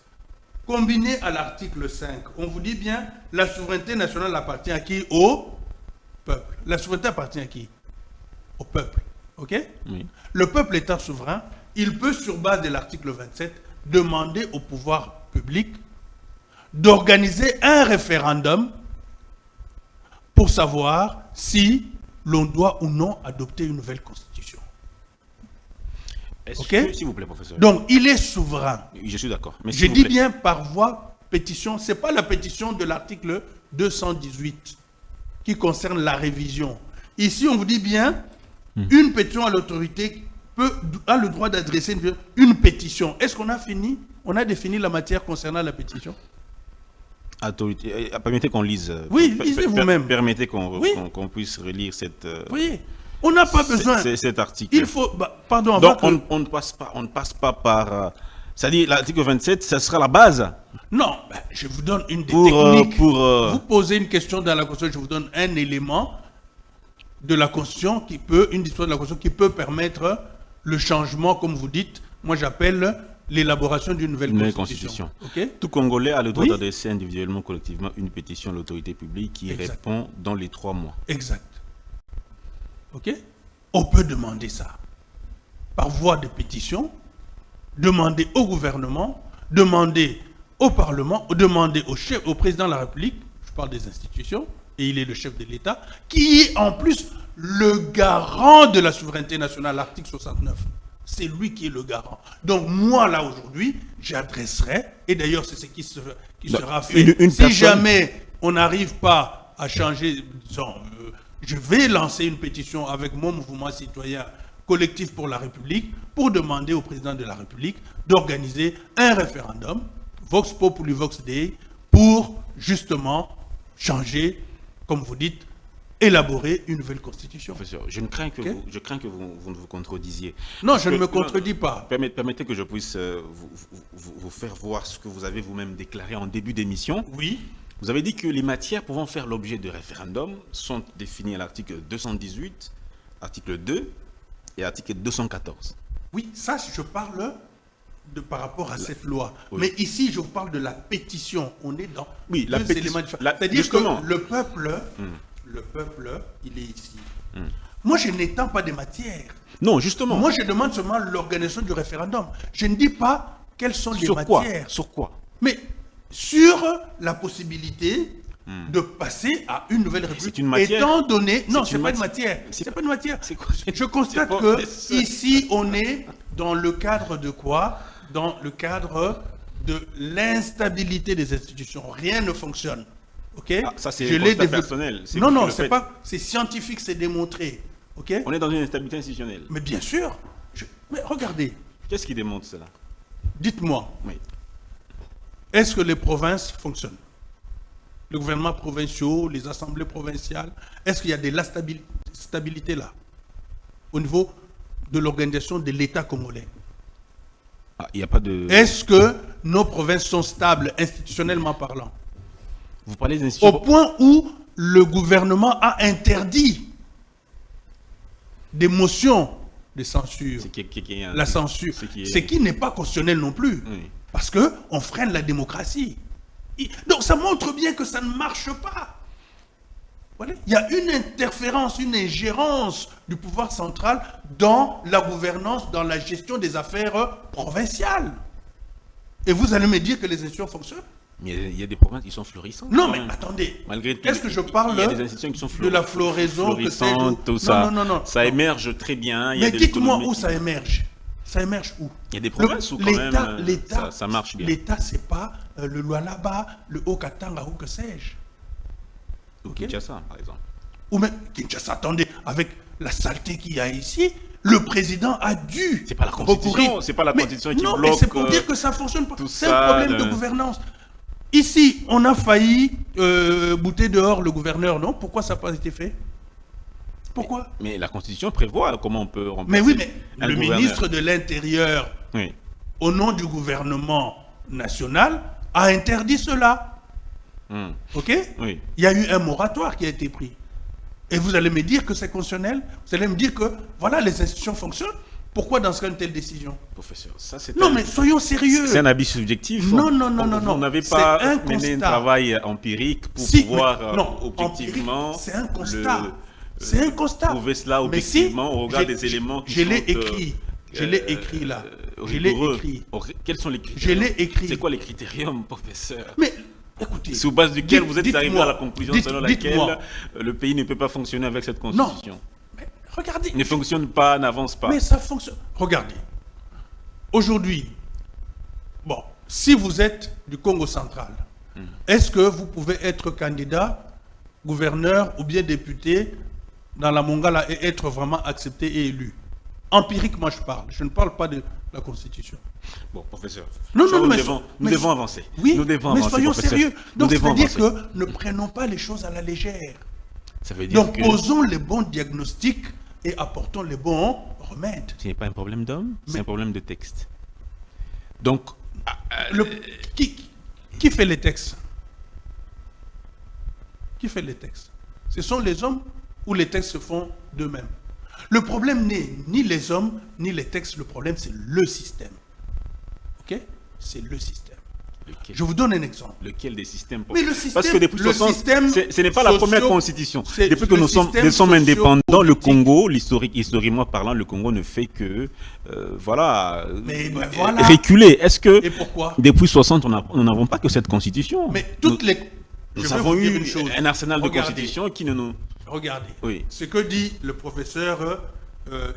Combiné à l'article 5, on vous dit bien, la souveraineté nationale appartient à qui? Au peuple. La souveraineté appartient à qui? Au peuple. Ok? Oui. Le peuple étant souverain, il peut, sur base de l'article 27, demander au pouvoir public d'organiser un référendum pour savoir si l'on doit ou non adopter une nouvelle constitution. Est-ce Ok? que- S'il vous plaît, professeur. Donc, il est souverain. Je suis d'accord. Mais Je s'il vous dis plaît. bien par voie pétition, ce n'est pas la pétition de l'article 218 qui concerne la révision. Ici, on vous dit bien, une pétition à l'autorité a le droit d'adresser une pétition. Est-ce qu'on a fini? On a défini la matière concernant la pétition? Autorité, permettez qu'on lise. Oui, lisez vous-même. Permettez qu'on Oui. qu'on puisse relire cette, Vous voyez, on n'a pas besoin. cet article. Il faut... pardon, avant Donc, que... on ne passe pas par... c'est-à-dire, l'article 27, ça sera la base Non, je vous donne une des pour... techniques. pour Vous posez une question dans la Constitution, je vous donne un élément de la Constitution qui peut, une disposition de la Constitution qui peut permettre le changement, comme vous dites, moi j'appelle l'élaboration d'une nouvelle Nouvelle constitution. constitution. Ok? Tout Congolais a le droit Oui. d'adresser individuellement, collectivement, une pétition à l'autorité publique qui Exact. répond dans les 3 mois. Exact. Ok? On peut demander ça par voie de pétition, demander au gouvernement, demander au Parlement, demander au président de la République, je parle des institutions, et il est le chef de l'État, qui est en plus le garant de la souveraineté nationale, l'article 69. C'est lui qui est le garant. Donc moi, là, aujourd'hui, j'adresserai, et d'ailleurs, c'est ce qui sera fait. Une Si personne- jamais on n'arrive pas à changer, disons, je vais lancer une pétition avec mon mouvement citoyen collectif pour la République pour demander au président de la République d'organiser un référendum, Vox Populi Vox Dei, pour justement changer, comme vous dites, élaborer une nouvelle constitution. Professeur, je crains que, Ok. vous ne vous contredisiez. Non, Parce je ne que- me contredis pas. Permettez que je puisse vous faire voir ce que vous avez vous-même déclaré en début d'émission. Oui, Vous avez dit que les matières pouvant faire l'objet de référendum sont définies à l'article 218, article 2 et article 214. oui, ça, je parle par rapport à cette loi. Oui. Mais ici, je vous parle de la pétition. On est dans Oui, la deux pétition- éléments différents. la- C'est-à-dire justement. que le peuple, il est ici. Moi, je n'étends pas des matières. Non, justement. Moi, je demande seulement l'organisation du référendum. Je ne dis pas quelles sont les sur quoi? matières. Sur quoi? Mais sur la possibilité de passer à une nouvelle république. une matière. Étant donné... Non, C'est c'est une pas une matière. matière. C'est C'est pas une matière. c'est quoi? Je constate C'est que professeur. ici, on est dans le cadre de quoi? Dans le cadre de l'instabilité des institutions. Rien ne fonctionne. Ok? Ah, ça, c'est Je un l'ai constat développé. personnel. C'est Non, vous qui non, le c'est faites. pas... C'est scientifique, c'est démontré. Ok? On est dans une instabilité institutionnelle. Mais bien sûr. Mais regardez, Qu'est-ce qui démontre cela? dites-moi, Oui. est-ce que les provinces fonctionnent? Les gouvernements provinciaux, les assemblées provinciales, est-ce qu'il y a de la stabilité là, au niveau de l'organisation de l'État congolais? Ah, il n'y a pas de... Est-ce que nos provinces sont stables, institutionnellement parlant? Vous parlez des Au institutions... point où le gouvernement a interdit des motions de censure, C'est qui est un- la censure, c'est qui est- ce qui n'est pas constitutionnel non plus. Oui. Parce qu'on freine la démocratie. Donc ça montre bien que ça ne marche pas. Voilà. Il y a une interférence, une ingérence du pouvoir central dans la gouvernance, dans la gestion des affaires provinciales. Et vous allez me dire que les institutions fonctionnent? Mais il y a des provinces qui sont florissantes. Non, quand mais même. attendez. Malgré tout, Est-ce que je parle il y a des institutions qui sont de la floraison que c'est florissantes, tout non, ça. non. Ça émerge très bien. Il y a Mais de dites-moi l'économie où qui- ça émerge. Ça émerge où? Il y a des provinces où quand même ça marche bien. L'État, c'est pas le Lualaba, le Haut-Katanga ou que sais-je. Ou Ok. Kinshasa, par exemple. Ou même Kinshasa, attendez, avec la saleté qu'il y a ici, le président a dû. C'est pas la Constitution, recourir. c'est pas la Mais Constitution qui non, bloque, mais c'est pour dire que ça fonctionne pas. tout C'est ça, un problème de gouvernance. Ici, on a failli bouter dehors le gouverneur, non? Pourquoi ça n'a pas été fait? Pourquoi? Mais la Constitution prévoit comment on peut remplacer Mais oui, mais un le gouverneur. ministre de l'Intérieur, Oui. au nom du gouvernement national, a interdit cela. Hmm. OK? Oui. Il y a eu un moratoire qui a été pris. Et vous allez me dire que c'est constitutionnel? Vous allez me dire que, voilà, les institutions fonctionnent? Pourquoi dans ce cas une telle décision? Professeur, ça c'est Non, mais soyons sérieux. c'est un avis subjectif. Non, non, non, non, Vous non. n'avez C'est pas un mené un constat. travail empirique pour Si, pouvoir mais non, objectivement... empirique, c'est un constat. C'est un constat. Prouver cela Mais si, objectivement au regard j'ai- des éléments qui je l'ai sont, écrit. Je l'ai écrit là. Je l'ai rigoureux. écrit. Quels sont les critères? Je l'ai écrit. C'est quoi les critériums, professeur? Mais écoutez. Sur base duquel vous êtes dites-moi, arrivé à la conclusion selon laquelle dites-moi. le pays ne peut pas fonctionner avec cette constitution. Mais regardez. Ne fonctionne pas, n'avance pas. Mais ça fonctionne. Regardez. Aujourd'hui, bon, si vous êtes du Congo central, est-ce que vous pouvez être candidat, gouverneur ou bien député dans la Mongala et être vraiment accepté et élu? Empiriquement, je parle. Je ne parle pas de la Constitution. Bon, professeur, Non, je crois non, que mais nous devons avancer. Oui, nous devons mais avancer, soyons professeur. sérieux. Nous Donc, devons c'est-à-dire avancer. que ne prenons pas les choses à la légère. Ça veut dire Donc, que posons les bons diagnostics et apportons les bons remèdes. ce n'est pas un problème d'homme, c'est Mais- un problème de texte. Donc, Qui fait les textes? Qui fait les textes? Ce sont les hommes ou les textes se font d'eux-mêmes? Le problème n'est ni les hommes ni les textes, le problème c'est le système. Ok? Ok? C'est le système. Lequel? Je vous donne un exemple. Lequel des systèmes? Mais le système, Parce que depuis le 60, système ce n'est pas la première socio- constitution. c'est Depuis que le nous sommes système indépendants, le sociopolitique. Congo, historiquement parlant, le Congo ne fait que voilà, voilà. reculer. Est-ce que Et pourquoi? depuis 60, nous n'avons pas que cette constitution? Mais toutes les... Nous Je vais avons vous dire eu une chose. un arsenal de Regardez. constitutions qui ne nous... Regardez. Oui. Ce que dit le professeur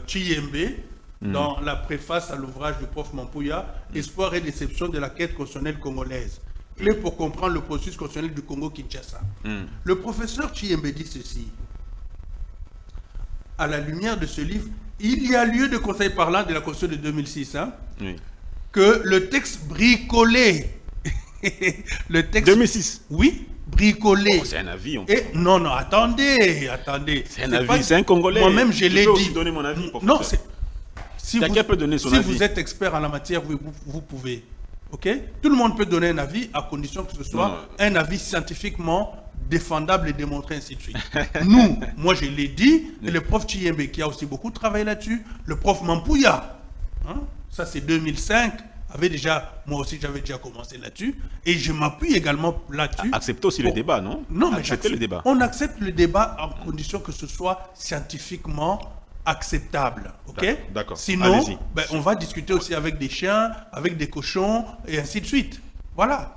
Chiyembe dans la préface à l'ouvrage du prof Mampouya, Espoir et déception de la quête constitutionnelle congolaise. Clé pour comprendre le processus constitutionnel du Congo-Kinshasa. Le professeur Chiyembe dit ceci. À la lumière de ce livre, il y a lieu de conseil parlant de la Constitution de 2006, hein, Oui. que le texte bricolé, le texte... 2006. Oui, bricolé. Oh, c'est un avis. Et non, attendez. C'est un avis, c'est un Congolais. Moi-même, je l'ai peux dit. aussi donner mon avis, Non, professeur. si Chacun peut donner son si avis. vous êtes expert en la matière, vous pouvez. Ok? Tout le monde peut donner un avis à condition que ce soit Non. un avis scientifiquement défendable et démontré, ainsi de suite. Moi je l'ai dit, et le prof Chiyembe qui a aussi beaucoup travaillé là-dessus, le prof Mampouya, hein, ça c'est 2005, moi aussi j'avais déjà commencé là-dessus, et je m'appuie également là-dessus. Acceptez aussi le débat, non? Non, mais acceptez le débat. on accepte le débat en condition que ce soit scientifiquement acceptable. Ok? D'accord. Sinon, Allez-y. on va discuter aussi avec des chiens, avec des cochons, et ainsi de suite. Voilà.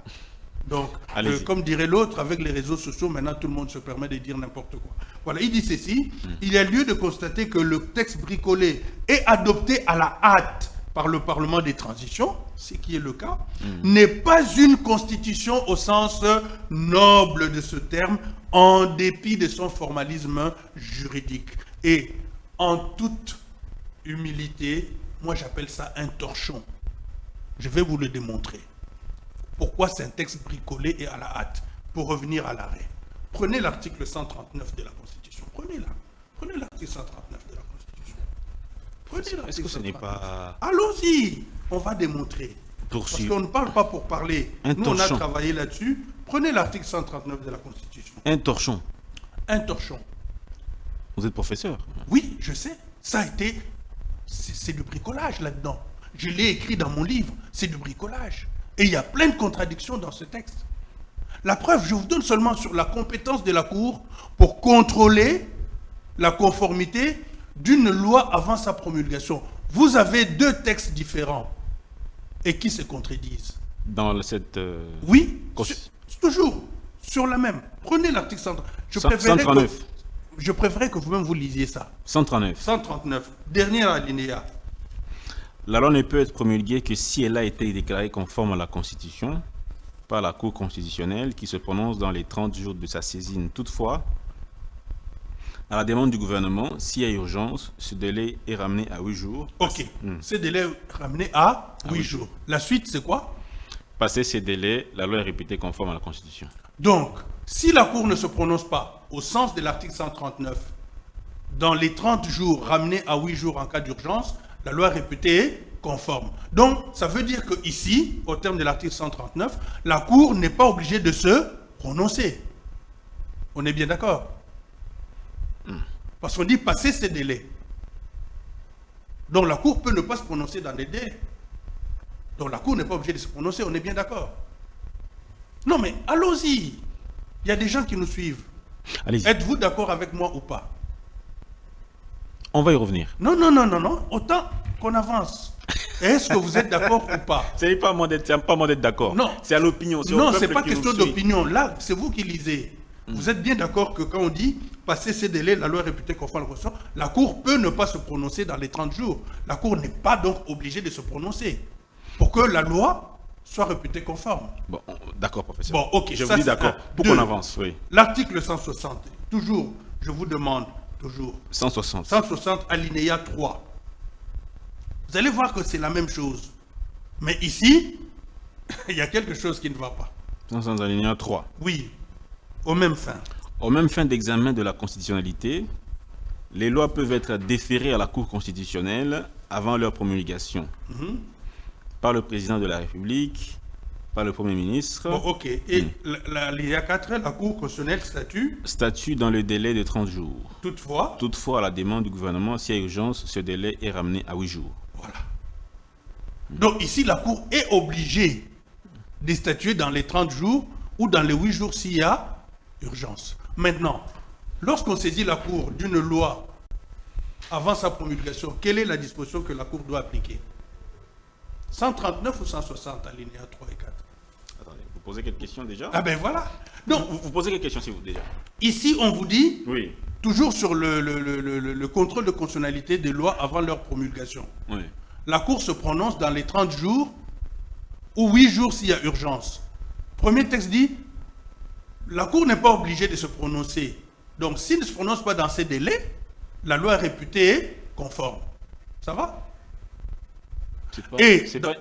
Donc, Allez-y. comme dirait l'autre, avec les réseaux sociaux, maintenant tout le monde se permet de dire n'importe quoi. Voilà, il dit ceci. Il y a lieu de constater que le texte bricolé est adopté à la hâte par le Parlement des transitions, ce qui est le cas, n'est pas une constitution au sens noble de ce terme, en dépit de son formalisme juridique. Et en toute humilité, moi j'appelle ça un torchon. Je vais vous le démontrer. Pourquoi c'est un texte bricolé et à la hâte? Pour revenir à l'arrêt. Prenez l'article 139 de la Constitution. Prenez-la. Prenez l'article 139 de la Constitution. Prenez l'article Est-ce que ce n'est 139. pas... Allons-y, on va démontrer. Parce Poursuivre. qu'on ne parle pas pour parler. Un Nous, on a torchon. travaillé là-dessus. Prenez l'article 139 de la Constitution. Un torchon. Un torchon. Vous êtes professeur. Oui, je sais. Ça a été... C'est du bricolage là-dedans. Je l'ai écrit dans mon livre. C'est du bricolage. Et il y a plein de contradictions dans ce texte. La preuve, je vous donne seulement sur la compétence de la Cour pour contrôler la conformité d'une loi avant sa promulgation. Vous avez deux textes différents et qui se contredisent. Dans cette... Oui, Cons- toujours sur la même. Prenez l'article 139. 139. Je préférais que vous-même vous lisiez ça. 139. 139, dernier alinéa. La loi ne peut être promulguée que si elle a été déclarée conforme à la Constitution par la Cour constitutionnelle qui se prononce dans les 30 jours de sa saisine. Toutefois, à la demande du gouvernement, s'il y a urgence, ce délai est ramené à 8 jours. Ok. Ce délai est ramené à 8 8 jours. La suite, c'est quoi? Passé ces délais, la loi est réputée conforme à la Constitution. Donc, si la Cour ne se prononce pas au sens de l'article 139, dans les 30 jours ramenés à 8 jours en cas d'urgence, la loi est réputée conforme. Donc, ça veut dire qu'ici, au terme de l'article 139, la Cour n'est pas obligée de se prononcer. On est bien d'accord? Parce qu'on dit passer ces délais. Donc, la Cour peut ne pas se prononcer dans des délais. Donc, la Cour n'est pas obligée de se prononcer, on est bien d'accord? Non, mais allons-y. Il y a des gens qui nous suivent. Allez-y. Êtes-vous d'accord avec moi ou pas? On va y revenir. Non. Autant qu'on avance. Est-ce que vous êtes d'accord ou pas? Ce n'est pas moi d'être d'accord. Non. C'est à l'opinion. Non, ce n'est pas question d'opinion. Là, c'est vous qui lisez. Vous êtes bien d'accord que quand on dit passer ces délais, la loi est réputée conforme à la Constitution, la Cour peut ne pas se prononcer dans les 30 jours. La Cour n'est pas donc obligée de se prononcer pour que la loi soit réputée conforme. Bon, d'accord, professeur. Bon, ok. Je ça, vous dis c'est d'accord. un. Pour Deux, qu'on avance, oui. L'article 160, toujours, je vous demande, toujours, 160. 160 alinéa 3. Vous allez voir que c'est la même chose. Mais ici, il y a quelque chose qui ne va pas. 160 alinéa 3. Oui, aux mêmes fins. Aux mêmes fins d'examen de la constitutionnalité, les lois peuvent être déférées à la Cour constitutionnelle avant leur promulgation par le président de la République, par le Premier ministre, Bon, ok. Et l'alinéa 4, la Cour constitutionnelle statut dans le délai de 30 jours. toutefois, Toutefois, à la demande du gouvernement, s'il y a urgence, ce délai est ramené à 8 jours. voilà. Donc ici, la Cour est obligée de statuer dans les 30 jours ou dans les 8 jours s'il y a urgence. Maintenant, lorsqu'on saisit la Cour d'une loi avant sa promulgation, quelle est la disposition que la Cour doit appliquer? 139 ou 160, alinéa 3 et 4? Attendez, vous posez quelle question déjà? Ah ben voilà. Donc, Vous posez quelle question, s'il vous plaît, déjà? ici, on vous dit, Oui. toujours sur le contrôle de constitutionnalité des lois avant leur promulgation, Oui. la Cour se prononce dans les 30 jours ou 8 jours s'il y a urgence. Premier texte dit, la Cour n'est pas obligée de se prononcer. Donc, s'il ne se prononce pas dans ces délais, la loi est réputée conforme. Ça va?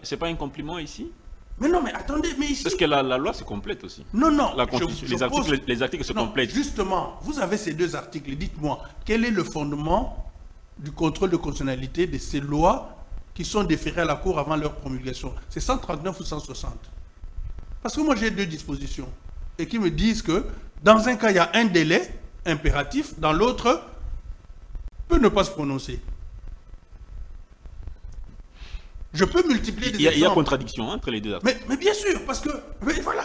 C'est pas un compliment ici? Mais non, mais attendez, mais ici... Parce que la loi se complète aussi. Non, non. La Constitution, les articles se Non, complètent. justement, vous avez ces deux articles. Dites-moi, quel est le fondement du contrôle de constitutionnalité de ces lois qui sont déférées à la Cour avant leur promulgation? C'est 139 ou 160? Parce que moi, j'ai deux dispositions et qui me disent que dans un cas, il y a un délai impératif, dans l'autre, peut ne pas se prononcer. Je peux multiplier des exemples. Il y a contradiction entre les deux articles. Mais bien sûr, parce que... Mais voilà.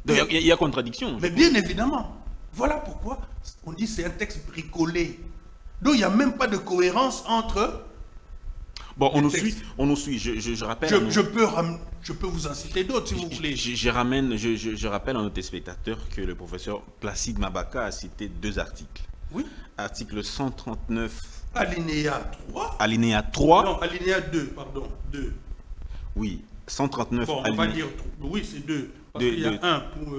Il y a contradiction. Mais bien évidemment. Voilà pourquoi on dit que c'est un texte bricolé. Donc il n'y a même pas de cohérence entre... Bon, on nous suit. Je rappelle... Je peux vous en citer d'autres si vous voulez. Je rappelle à nos téléspectateurs que le professeur Placide Mabaka a cité deux articles. Oui. Article 139... Alinéa 3. Alinéa 3. Non, alinéa 2, pardon. 2. Oui, 139. Bon, on va dire... Oui, c'est 2. Parce qu'il y a un pour...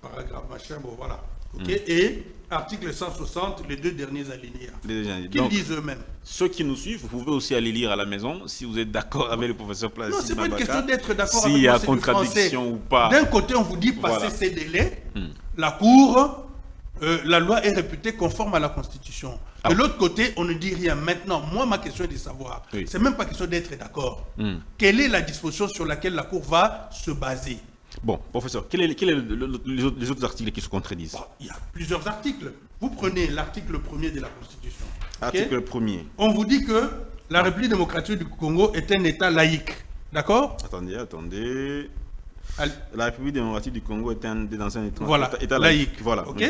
paragraphe machin, bon voilà. Ok. Et article 160, les deux derniers alinéas. Qu'ils disent eux-mêmes. Ceux qui nous suivent, vous pouvez aussi aller lire à la maison si vous êtes d'accord avec le professeur Placide. Non, c'est pas une question d'être d'accord avec s'il y a moi, contradiction ou pas. D'un côté, on vous dit passer ces délais, la Cour, la loi est réputée conforme à la Constitution. De l'autre côté, on ne dit rien. Maintenant, moi, ma question est de savoir, c'est même pas question d'être d'accord. Quelle est la disposition sur laquelle la Cour va se baser? Bon, professeur, quels sont les autres articles qui se contredisent? Bon, il y a plusieurs articles. Vous prenez l'article 1er de la Constitution. Article 1er. On vous dit que la République démocratique du Congo est un État laïque. D'accord? Attendez. La République démocratique du Congo est dans un État laïque. Voilà. Ok.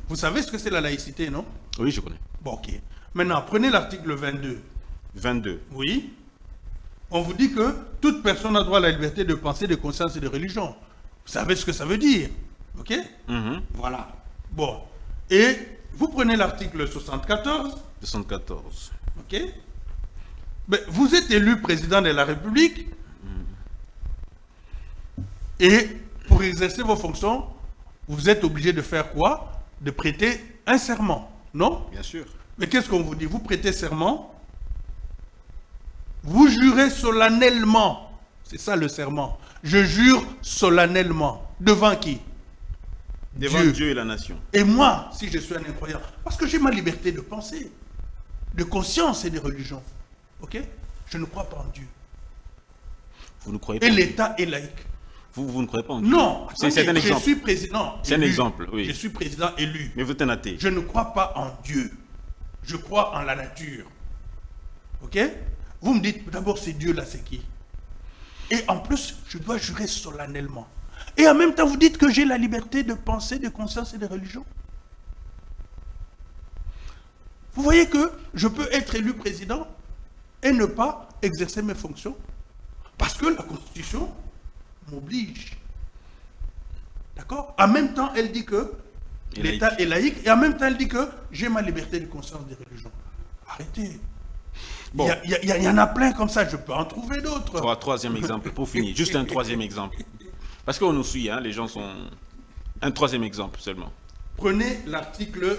Vous savez ce que c'est la laïcité, non? Oui, je connais. Bon, ok. Maintenant, prenez l'article 22. 22. Oui. On vous dit que toute personne a droit à la liberté de pensée, de conscience et de religion. Vous savez ce que ça veut dire? Ok. Voilà. Bon. Et vous prenez l'article 74. 74. Ok. Mais vous êtes élu président de la République. Et pour exercer vos fonctions, vous êtes obligé de faire quoi? De prêter un serment, non? Bien sûr. Mais qu'est-ce qu'on vous dit? Vous prêtez serment, vous jurez solennellement. C'est ça le serment. Je jure solennellement. Devant qui? Devant Dieu et la nation. Et moi, si je suis un incroyant, parce que j'ai ma liberté de penser, de conscience et de religion. Ok? Je ne crois pas en Dieu. Vous ne croyez pas et en Dieu? l'État est laïque. Vous ne croyez pas en Dieu? Non, c'est un exemple. Je suis président. C'est un exemple, oui. Je suis président élu. Mais vous êtes un athée. Je ne crois pas en Dieu. Je crois en la nature. Ok? Vous me dites, d'abord, c'est Dieu là, c'est qui? Et en plus, je dois jurer solennellement. Et en même temps, vous dites que j'ai la liberté de penser, de conscience et de religion. Vous voyez que je peux être élu président et ne pas exercer mes fonctions parce que la Constitution m'oblige. D'accord? En même temps, elle dit que l'État est laïque et en même temps, elle dit que j'ai ma liberté de conscience et de religion. Arrêtez. Bon. Il y en a plein comme ça, je peux en trouver d'autres. Troisième exemple, pour finir. Juste un troisième exemple. Parce qu'on nous suit, hein, les gens sont... Un troisième exemple seulement. Prenez l'article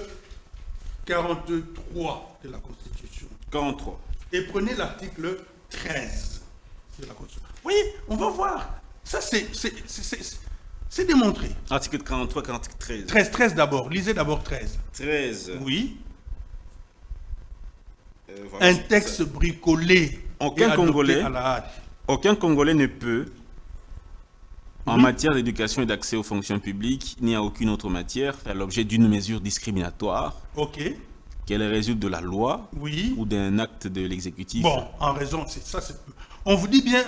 43 de la Constitution. 43. Et prenez l'article 13 de la Constitution. Oui, on va voir. Ça, c'est démontré. Article 43, article 13. 13 d'abord. Lisez d'abord 13. 13. Oui. Voilà, un texte bricolé. Aucun Congolais ne peut, en matière d'éducation et d'accès aux fonctions publiques, ni à aucune autre matière, faire l'objet d'une mesure discriminatoire. Ok. qu'elle résulte de la loi Oui. ou d'un acte de l'exécutif. Bon, en raison, c'est ça. On vous dit bien,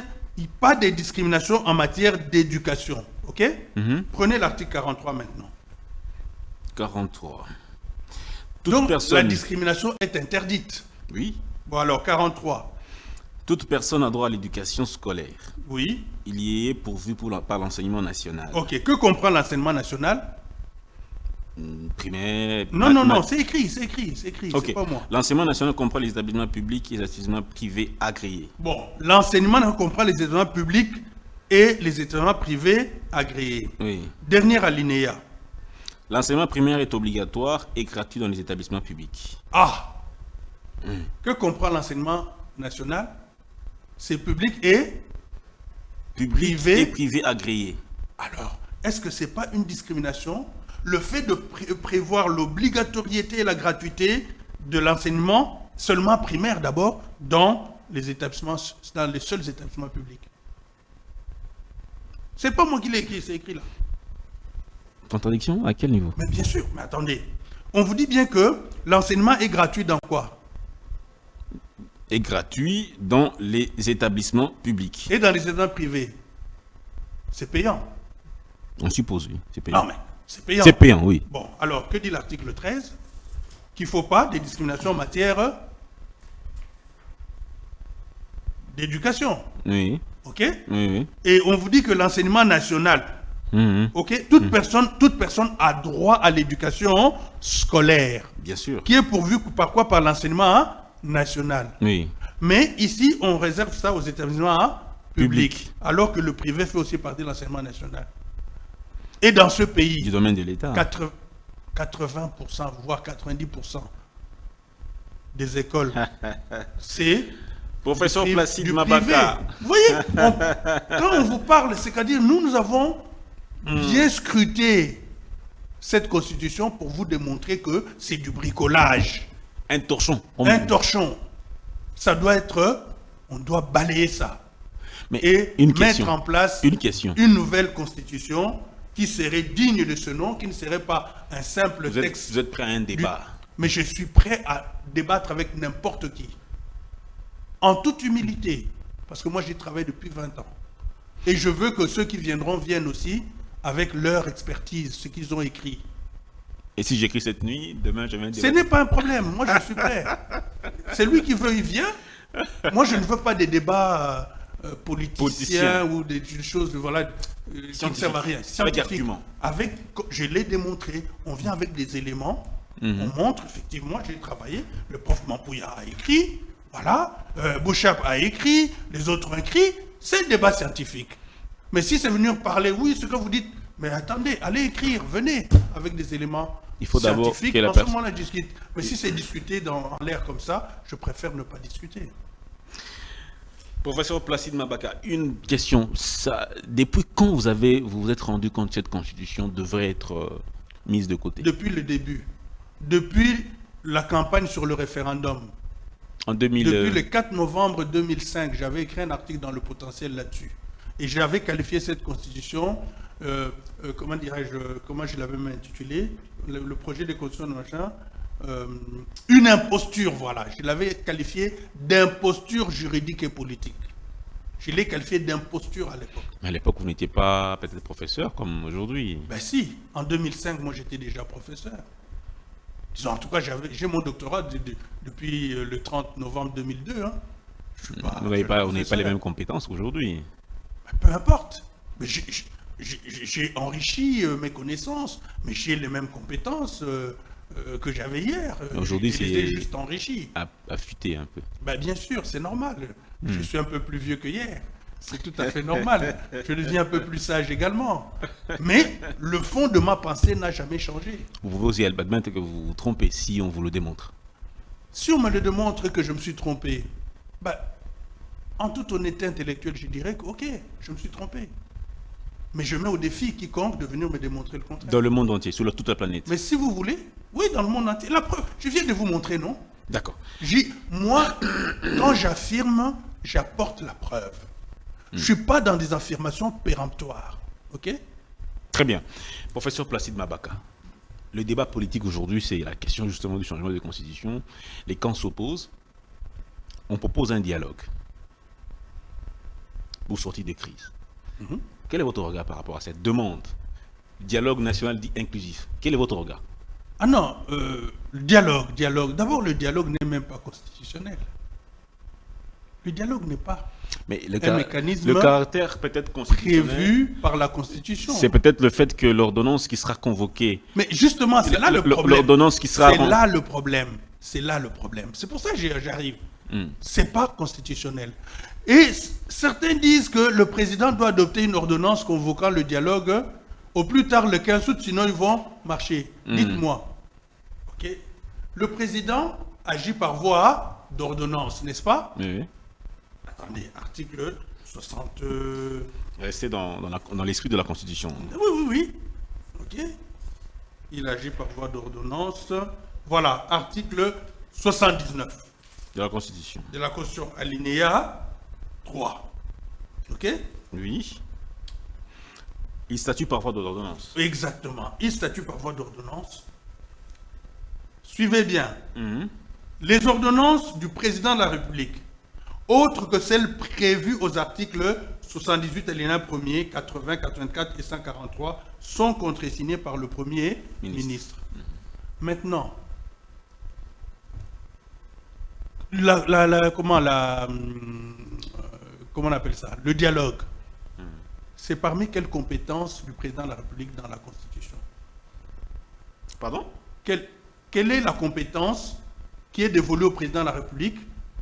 pas de discrimination en matière d'éducation. OK? Prenez l'article 43 maintenant. 43. Donc, la discrimination est interdite. Oui. Bon, alors, 43. Toute personne a droit à l'éducation scolaire. Oui. Il y est pourvu par l'enseignement national. OK. Que comprend l'enseignement national? Primaire. Non, c'est écrit, Ok. c'est pas moi. L'enseignement national comprend les établissements publics et les établissements privés agréés. Bon, l'enseignement comprend les établissements publics et les établissements privés agréés. Oui. Dernier alinéa. L'enseignement primaire est obligatoire et gratuit dans les établissements publics. Ah! Que comprend l'enseignement national? C'est public et privé. Et privé agréé. Alors, est-ce que c'est pas une discrimination? Le fait de prévoir l'obligatoriété et la gratuité de l'enseignement, seulement primaire d'abord, dans les seuls établissements publics. C'est pas moi qui l'ai écrit, c'est écrit là. Contradiction? À quel niveau? Mais bien sûr, mais attendez. On vous dit bien que l'enseignement est gratuit dans quoi? Est gratuit dans les établissements publics. Et dans les établissements privés. C'est payant. On suppose, oui. C'est payant. Non, mais c'est payant. C'est payant, oui. Bon, alors, que dit l'article 13? Qu'il ne faut pas des discriminations en matière d'éducation. Oui. OK? Oui. Et on vous dit que l'enseignement national, OK? Toute personne a droit à l'éducation scolaire. Bien sûr. Qui est pourvue par quoi? Par l'enseignement national. Oui. Mais ici, on réserve ça aux établissements publics. Public. Alors que le privé fait aussi partie de l'enseignement national. Et dans ce pays, Du domaine de l'État. 80%, voire 90% des écoles, c'est Professeur Placide du Mabaka. privé. Vous voyez, quand on vous parle, c'est-à-dire nous avons bien scruté cette constitution pour vous démontrer que c'est du bricolage. Un torchon. Un torchon. Ça doit être, on doit balayer ça. Mais Et mettre en place une nouvelle constitution qui serait digne de ce nom, qui ne serait pas un simple texte. Vous êtes prêt à un débat? Mais je suis prêt à débattre avec n'importe qui. En toute humilité. Parce que moi, j'ai travaillé depuis 20 ans. Et je veux que ceux qui viendront viennent aussi avec leur expertise, ce qu'ils ont écrit. Et si j'écris cette nuit, demain je vais Ce n'est pas un problème. Moi, je suis prêt. C'est lui qui veut, il vient. Moi, je ne veux pas des débats politiciens ou des choses voilà, qui ne servent à rien. Avec argument. Je l'ai démontré. On vient avec des éléments. On montre, effectivement, j'ai travaillé. Le prof Mampouya a écrit. Voilà. Bouchap a écrit. Les autres ont écrit. C'est le débat scientifique. Mais si c'est venir parler, oui, ce que vous dites, mais attendez, allez écrire, venez avec des éléments il faut d'abord scientifiques. En ce moment-là, discute. Mais si c'est discuté en l'air comme ça, je préfère ne pas discuter. Professeur Placide Mabaka, une question. Depuis quand vous vous êtes rendu compte que cette constitution devrait être mise de côté? Depuis le début. Depuis la campagne sur le référendum. Depuis le 4 novembre 2005, j'avais écrit un article dans Le Potentiel là-dessus. Et j'avais qualifié cette constitution, comment dirais-je, comment je l'avais intitulé, le projet de constitution de machin, une imposture, voilà. Je l'avais qualifié d'imposture juridique et politique. Je l'ai qualifié d'imposture à l'époque. Mais à l'époque, vous n'étiez pas peut-être professeur comme aujourd'hui. Ben si, en 2005, moi j'étais déjà professeur. Disons, en tout cas, j'ai mon doctorat depuis le 30 novembre 2002. Hein. Vous n'avez pas les mêmes compétences qu'aujourd'hui. Ben, peu importe. Mais j'ai enrichi mes connaissances, mais j'ai les mêmes compétences que j'avais hier. Aujourd'hui, c'est juste enrichi. Affûté un peu. Ben, bien sûr, c'est normal. Je suis un peu plus vieux que hier. C'est tout à fait normal. Je deviens un peu plus sage également. Mais le fond de ma pensée n'a jamais changé. Vous pouvez aussi admettre que vous vous trompez si on vous le démontre. Si on me le démontre que je me suis trompé, ben, en toute honnêteté intellectuelle, je dirais que ok, je me suis trompé. Mais je mets au défi quiconque de venir me démontrer le contraire. Dans le monde entier, sur toute la planète. Mais si vous voulez, oui, dans le monde entier. La preuve, je viens de vous montrer, non? D'accord. Moi, quand j'affirme, j'apporte la preuve. Je ne suis pas dans des affirmations péremptoires. OK? Très bien. Professeur Placide Mabaka, le débat politique aujourd'hui, c'est la question justement du changement de constitution. Les camps s'opposent. On propose un dialogue pour sortir des crises. Quel est votre regard par rapport à cette demande? Dialogue national dit inclusif. Quel est votre regard? Ah non, dialogue. D'abord, le dialogue n'est même pas constitutionnel. Le dialogue n'est pas Mais un mécanisme le caractère peut-être constitutionnel prévu par la Constitution. C'est peut-être le fait que l'ordonnance qui sera convoquée. Mais justement, c'est là le problème. L'ordonnance qui sera. C'est là le problème. C'est là le problème. C'est pour ça que j'arrive. C'est pas constitutionnel. Et certains disent que le président doit adopter une ordonnance convoquant le dialogue au plus tard le 15 août, sinon ils vont marcher. Dites-moi. Ok. Le président agit par voie d'ordonnance, n'est-ce pas? Oui. Attendez, article 60. Restez dans l'esprit de la Constitution. Oui. Ok. Il agit par voie d'ordonnance. Voilà, article 79. De la Constitution. De la Constitution, alinéa 3. Ok? Oui. Il statue par voie d'ordonnance. Exactement. Il statue par voie d'ordonnance. Suivez bien. Les ordonnances du président de la République, autres que celles prévues aux articles 78 alinéa 1er, 80, 84 et 143, sont contresignées par le Premier ministre. Maintenant, comment on appelle ça? Le dialogue. C'est parmi quelles compétences du président de la République dans la Constitution? Pardon? Quelle est la compétence qui est dévolue au président de la République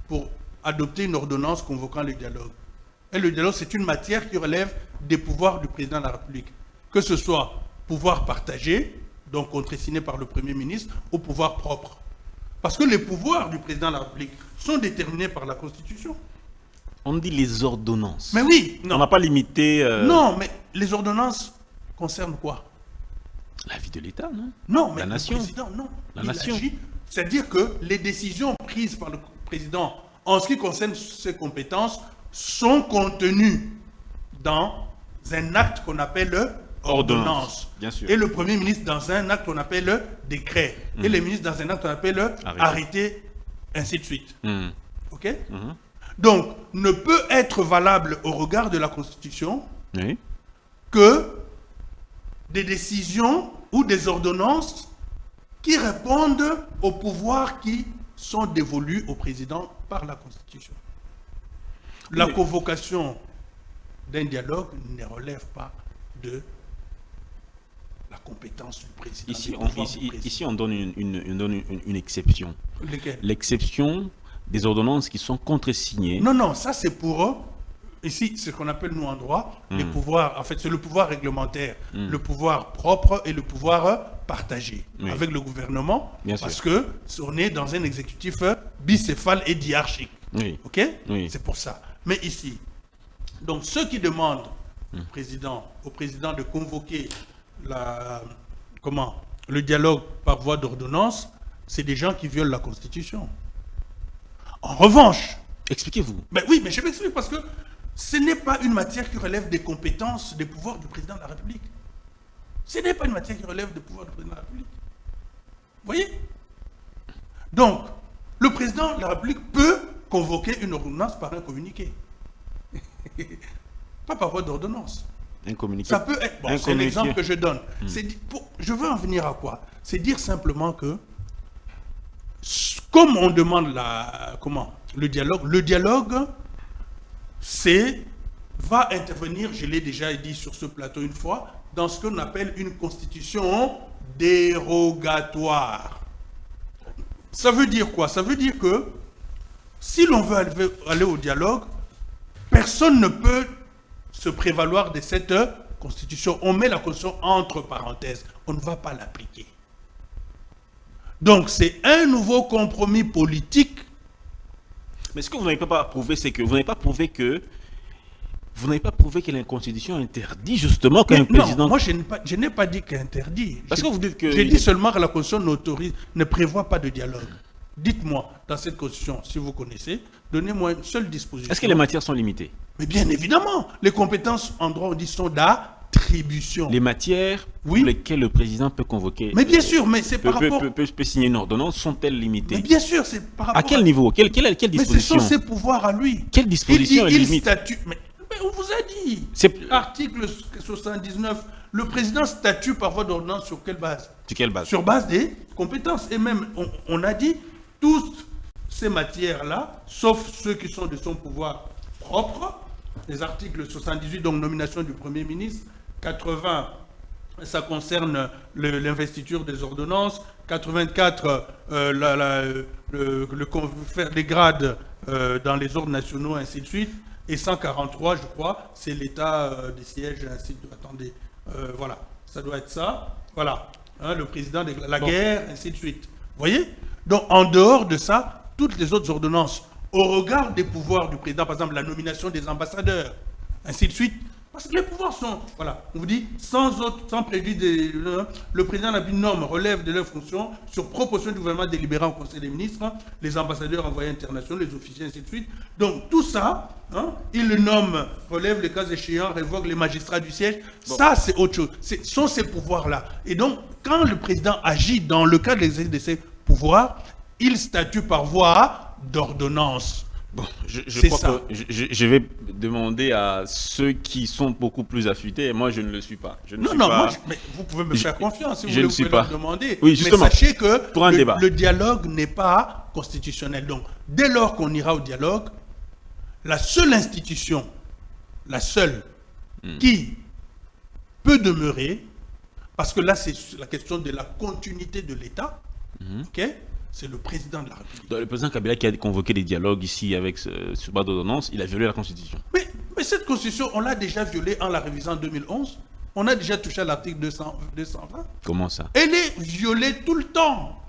pour adopter une ordonnance convoquant le dialogue? Et le dialogue, c'est une matière qui relève des pouvoirs du président de la République. Que ce soit pouvoir partagé, donc contresigné par le Premier ministre, ou pouvoir propre. Parce que les pouvoirs du président de la République sont déterminés par la Constitution. On dit les ordonnances. Mais oui, non. On n'a pas limité... Non, mais les ordonnances concernent quoi? La vie de l'État, non? Non, mais la nation. le président, non. La nation. C'est-à-dire que les décisions prises par le président en ce qui concerne ses compétences sont contenues dans un acte qu'on appelle ordonnance. Bien sûr. Et le Premier ministre dans un acte qu'on appelle décret. Et les ministres dans un acte qu'on appelle arrêté, ainsi de suite. OK? Donc, ne peut être valable au regard de la Constitution que des décisions ou des ordonnances qui répondent aux pouvoirs qui sont dévolus au président par la Constitution. La convocation d'un dialogue ne relève pas de la compétence du président. Ici, on donne une exception. Lesquelles? L'exception des ordonnances qui sont contresignées. Non, ça c'est pour... Ici, c'est ce qu'on appelle, nous, en droit, les pouvoirs... En fait, c'est le pouvoir réglementaire, le pouvoir propre et le pouvoir partagé avec le gouvernement. Bien parce sûr. qu'on est dans un exécutif bicéphale et diarchique. OK? C'est pour ça. Mais ici, donc ceux qui demandent au président de convoquer le dialogue par voie d'ordonnance, c'est des gens qui violent la Constitution. En revanche... Expliquez-vous. Mais oui, mais je m'explique parce que ce n'est pas une matière qui relève des compétences, des pouvoirs du président de la République. Ce n'est pas une matière qui relève des pouvoirs du président de la République. Vous voyez? Donc, le président de la République peut convoquer une ordonnance par un communiqué. Pas par voie d'ordonnance. Un communiqué. Ça peut être... Bon, c'est l'exemple que je donne. Je veux en venir à quoi? C'est dire simplement que, comme on demande le dialogue, va intervenir, je l'ai déjà dit sur ce plateau une fois, dans ce qu'on appelle une constitution dérogatoire. Ça veut dire quoi? Ça veut dire que si l'on veut aller au dialogue, personne ne peut se prévaloir de cette constitution. On met la constitution entre parenthèses. On ne va pas l'appliquer. Donc c'est un nouveau compromis politique. Mais ce que vous n'avez pas prouvé, c'est que vous n'avez pas prouvé que la Constitution interdit justement qu'un président... Non, moi je n'ai pas dit qu'interdit. Parce que vous dites que... J'ai dit seulement que la Constitution ne prévoit pas de dialogue. Dites-moi, dans cette Constitution, si vous connaissez, donnez-moi une seule disposition. Est-ce que les matières sont limitées? Mais bien évidemment, les compétences en droit on dit sont d'attribution. attribution. Les matières Oui. pour lesquelles le président peut convoquer... Mais bien sûr, mais c'est par rapport... peut signer une ordonnance, sont-elles limitées? Mais bien sûr, c'est par rapport À quel niveau? Quelle Mais ce disposition? sont ses pouvoirs à lui. Quelle disposition est il limite? statue... Mais on vous a dit. C'est- Article 79. Le président statue par voie d'ordonnance sur quelle base? Sur quelle base? Sur base des compétences. Et même, on a dit, toutes ces matières-là, sauf ceux qui sont de son pouvoir propre, les articles 78, donc nomination du Premier ministre, 80, ça concerne l'investiture des ordonnances, 84, faire des grades dans les ordres nationaux, ainsi de suite, et 143, je crois, c'est l'état des sièges, ainsi de suite. Attendez, voilà, ça doit être ça, voilà, hein, le président de la guerre, ainsi de suite. Vous voyez? Donc, en dehors de ça, toutes les autres ordonnances, au regard des pouvoirs du président, par exemple la nomination des ambassadeurs, ainsi de suite, parce que les pouvoirs sont, voilà, on vous dit, sans préjudice, le président de la norme relève de leurs fonctions sur proposition du gouvernement délibérant au Conseil des ministres, les ambassadeurs envoyés internationaux, les officiers, ainsi de suite. Donc tout ça, hein, il le nomme, relève les cas échéants, révoque les magistrats du siège. Bon. Ça, c'est autre chose. Ce sont ces pouvoirs-là. Et donc, quand le président agit dans le cadre de l'exercice de ces pouvoirs, il statue par voie d'ordonnance. Bon, je crois que je vais demander à ceux qui sont beaucoup plus affûtés, et moi je ne le suis pas. Mais vous pouvez me faire confiance si vous pouvez leur demander. Oui, justement, mais sachez que pour un débat. Le dialogue n'est pas constitutionnel. Donc, dès lors qu'on ira au dialogue, la seule institution, la seule, qui peut demeurer, parce que là c'est la question de la continuité de l'État, ok? C'est le président de la République. Donc, le président Kabila qui a convoqué des dialogues ici avec sur base d'ordonnance, il a violé la Constitution. Mais cette Constitution, on l'a déjà violée en la révisant en 2011. On a déjà touché à l'article 220. Comment ça? Elle est violée tout le temps.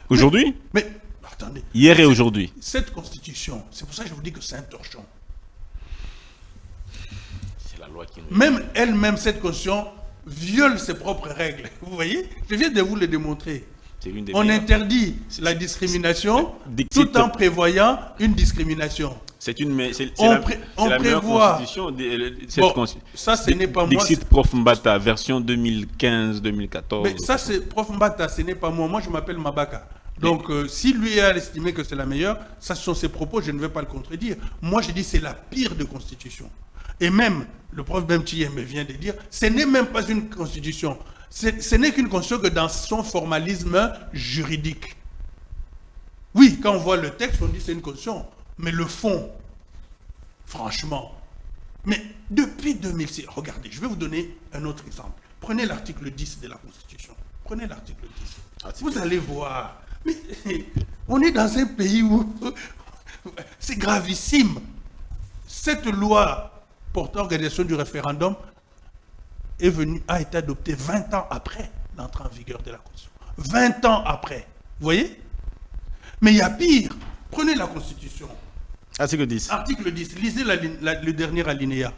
Aujourd'hui? Mais attendez. Hier et aujourd'hui. Cette Constitution, c'est pour ça que je vous dis que c'est un torchon. C'est la loi qui nous... Même elle-même, cette Constitution, viole ses propres règles. Vous voyez? Je viens de vous le démontrer. On interdit la discrimination tout en prévoyant une discrimination. C'est la meilleure constitution. Ça, ce n'est pas moi. Dixit Prof Mbata, version 2015-2014. Mais ça, c'est Prof Mbata, ce n'est pas moi. Moi, je m'appelle Mabaka. Donc, si lui a estimé que c'est la meilleure, ça ce sont ses propos, je ne vais pas le contredire. Moi, je dis c'est la pire de constitution. Et même, le prof Bemtiyembe vient de dire, ce n'est même pas une constitution. Ce n'est qu'une constitution que dans son formalisme juridique. Oui, quand on voit le texte, on dit c'est une constitution. Mais le fond, franchement. Mais depuis 2006, regardez, je vais vous donner un autre exemple. Prenez l'article 10 de la Constitution. Prenez l'article 10. Vous allez voir. Mais on est dans un pays où c'est gravissime. Cette loi portant organisation du référendum a été adoptée 20 ans après l'entrée en vigueur de la Constitution. 20 ans après. Vous voyez? Mais il y a pire. Prenez la Constitution. Article 10. Article 10. Lisez le dernier alinéa.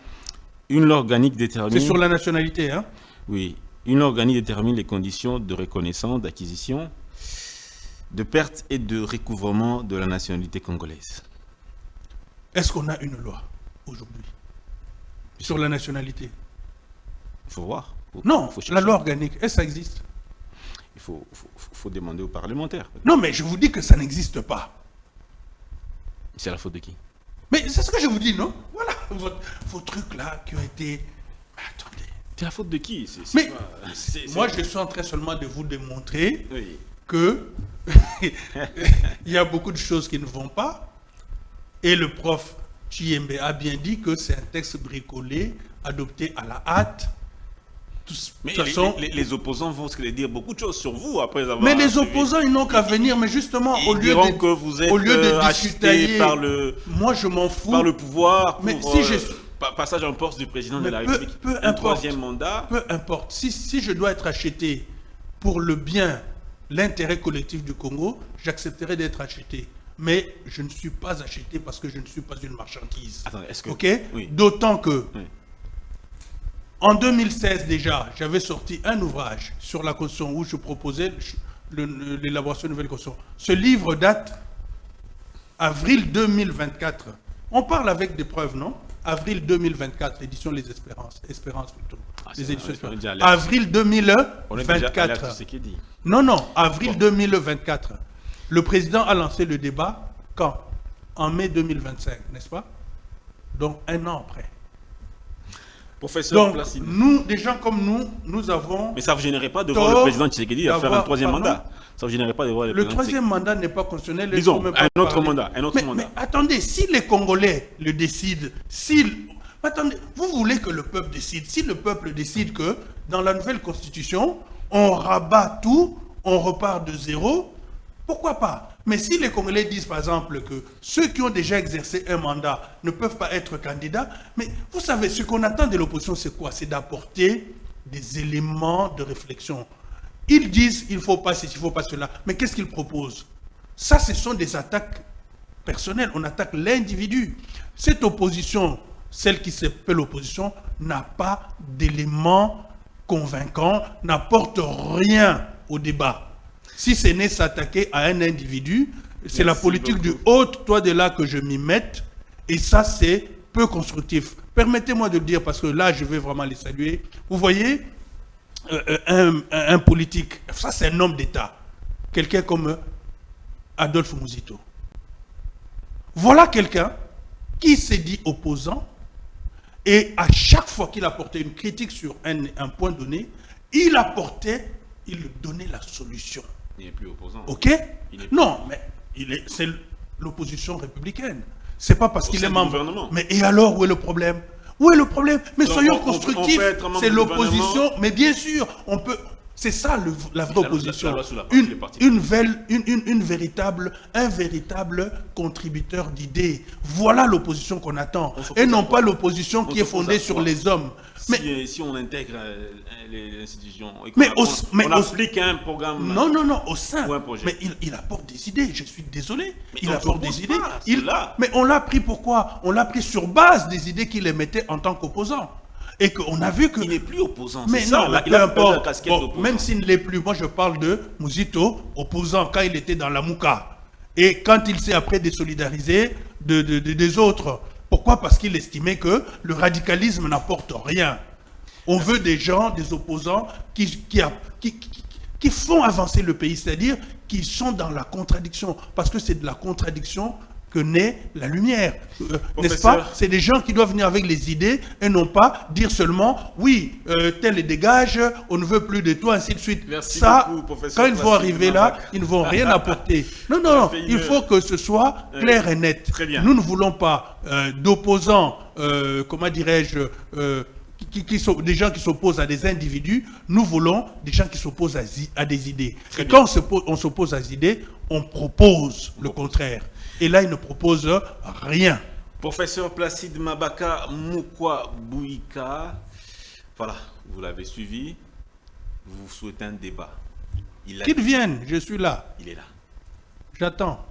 Une loi organique détermine... C'est sur la nationalité, hein? Oui. Une loi organique détermine les conditions de reconnaissance, d'acquisition, de perte et de recouvrement de la nationalité congolaise. Est-ce qu'on a une loi aujourd'hui sur la nationalité? Il faut voir. Non, la loi organique, est-ce que ça existe? Il faut demander aux parlementaires. Non, mais je vous dis que ça n'existe pas. C'est la faute de qui? Mais c'est ce que je vous dis, non? Voilà, vos trucs là qui ont été... Attendez. C'est la faute de qui? Moi, je suis en train seulement de vous démontrer que il y a beaucoup de choses qui ne vont pas. Et le prof Chiembe a bien dit que c'est un texte bricolé, adopté à la hâte. Mais les opposants vont se dire beaucoup de choses sur vous après avoir... Mais les opposants, ils n'ont qu'à venir. Mais justement, au lieu de acheté par le... Moi, je m'en fous. Par le pouvoir pour passage en force du président de la République. Un troisième mandat. Peu importe. Si je dois être acheté pour le bien, l'intérêt collectif du Congo, j'accepterai d'être acheté. Mais je ne suis pas acheté parce que je ne suis pas une marchandise. Attendez, est-ce que... OK? Oui. D'autant que... Oui. En 2016 déjà, j'avais sorti un ouvrage sur la Constitution où je proposais l'élaboration de nouvelle Constitution. Ce livre date avril 2024. On parle avec des preuves, non? Avril 2024, édition Les Espérances. Espérance plutôt. les élections. on est déjà alerte. Avril On est déjà alerte 2024. sur ce qui est dit. Non, avril 2024. Le président a lancé le débat quand? En mai 2025, n'est-ce pas? Donc, un an après. Professeur Donc, Placide. nous, des gens comme nous avons... Mais ça ne vous générait pas de voir le président Tshisekedi faire un troisième mandat? Ça ne vous générait pas de voir le troisième mandat n'est pas constitutionnel. Disons, un autre mandat. Mais attendez, si les Congolais le décident, attendez, vous voulez que le peuple décide. Si le peuple décide que dans la nouvelle constitution, on rabat tout, on repart de zéro, pourquoi pas? Mais si les Congolais disent par exemple que ceux qui ont déjà exercé un mandat ne peuvent pas être candidats, mais vous savez, ce qu'on attend de l'opposition, c'est quoi? C'est d'apporter des éléments de réflexion. Ils disent il ne faut pas ceci, il ne faut pas cela. Mais qu'est-ce qu'ils proposent? Ça, ce sont des attaques personnelles. On attaque l'individu. Cette opposition, celle qui s'appelle l'opposition, n'a pas d'éléments convaincants, n'apporte rien au débat. Si ce n'est s'attaquer à un individu, c'est la politique du haut-toi de là que je m'y mette, et ça c'est peu constructif. Permettez-moi de le dire parce que là je vais vraiment les saluer. Vous voyez, un politique, ça c'est un homme d'État, quelqu'un comme Adolphe Muzito. Voilà quelqu'un qui s'est dit opposant, et à chaque fois qu'il apportait une critique sur un point donné, il donnait la solution. Il n'est plus opposant. Ok? Non, mais c'est l'opposition républicaine. C'est pas parce qu'il est membre. Mais et alors, où est le problème? Où est le problème? Mais donc, soyons constructifs. C'est l'opposition. Mais bien sûr, on peut. C'est ça la vraie opposition. Un véritable contributeur d'idées. Voilà l'opposition qu'on attend. Et non pas l'opposition qui est fondée sur les hommes. Si on intègre les institutions, on applique un programme. Non, au sein. Mais il apporte des idées, je suis désolé. Il apporte des idées. Mais on l'a pris pourquoi? On l'a pris sur base des idées qu'il émettait en tant qu'opposant. Et qu'on a vu que... Il n'est plus opposant. Mais non, peu importe. Même s'il ne l'est plus, moi je parle de Muzito, opposant quand il était dans la Mouka. Et quand il s'est après désolidarisé des autres. Pourquoi? Parce qu'il estimait que le radicalisme n'apporte rien. On veut des gens, des opposants qui font avancer le pays, c'est-à-dire qui sont dans la contradiction. Parce que c'est de la contradiction que naît la lumière. N'est-ce pas? C'est des gens qui doivent venir avec les idées et non pas dire seulement oui, tel est dégage, on ne veut plus de toi, ainsi de suite. Merci ça, beaucoup, quand ils vont arriver là, ils ne vont rien apporter. Non, il faut que ce soit clair et net. Très bien. Nous ne voulons pas d'opposants, comment dirais-je, des gens qui s'opposent à des individus. Nous voulons des gens qui s'opposent à des idées. Et quand on s'oppose à des idées, on propose le contraire. Et là, il ne propose rien. Professeur Placide Mabaka Mukwabuyika, voilà, vous l'avez suivi. Vous souhaitez un débat. Qu'il vienne, je suis là. Il est là. J'attends.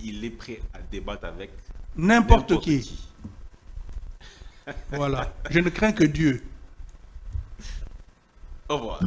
Il est prêt à débattre avec n'importe qui. Voilà. Je ne crains que Dieu. Au revoir.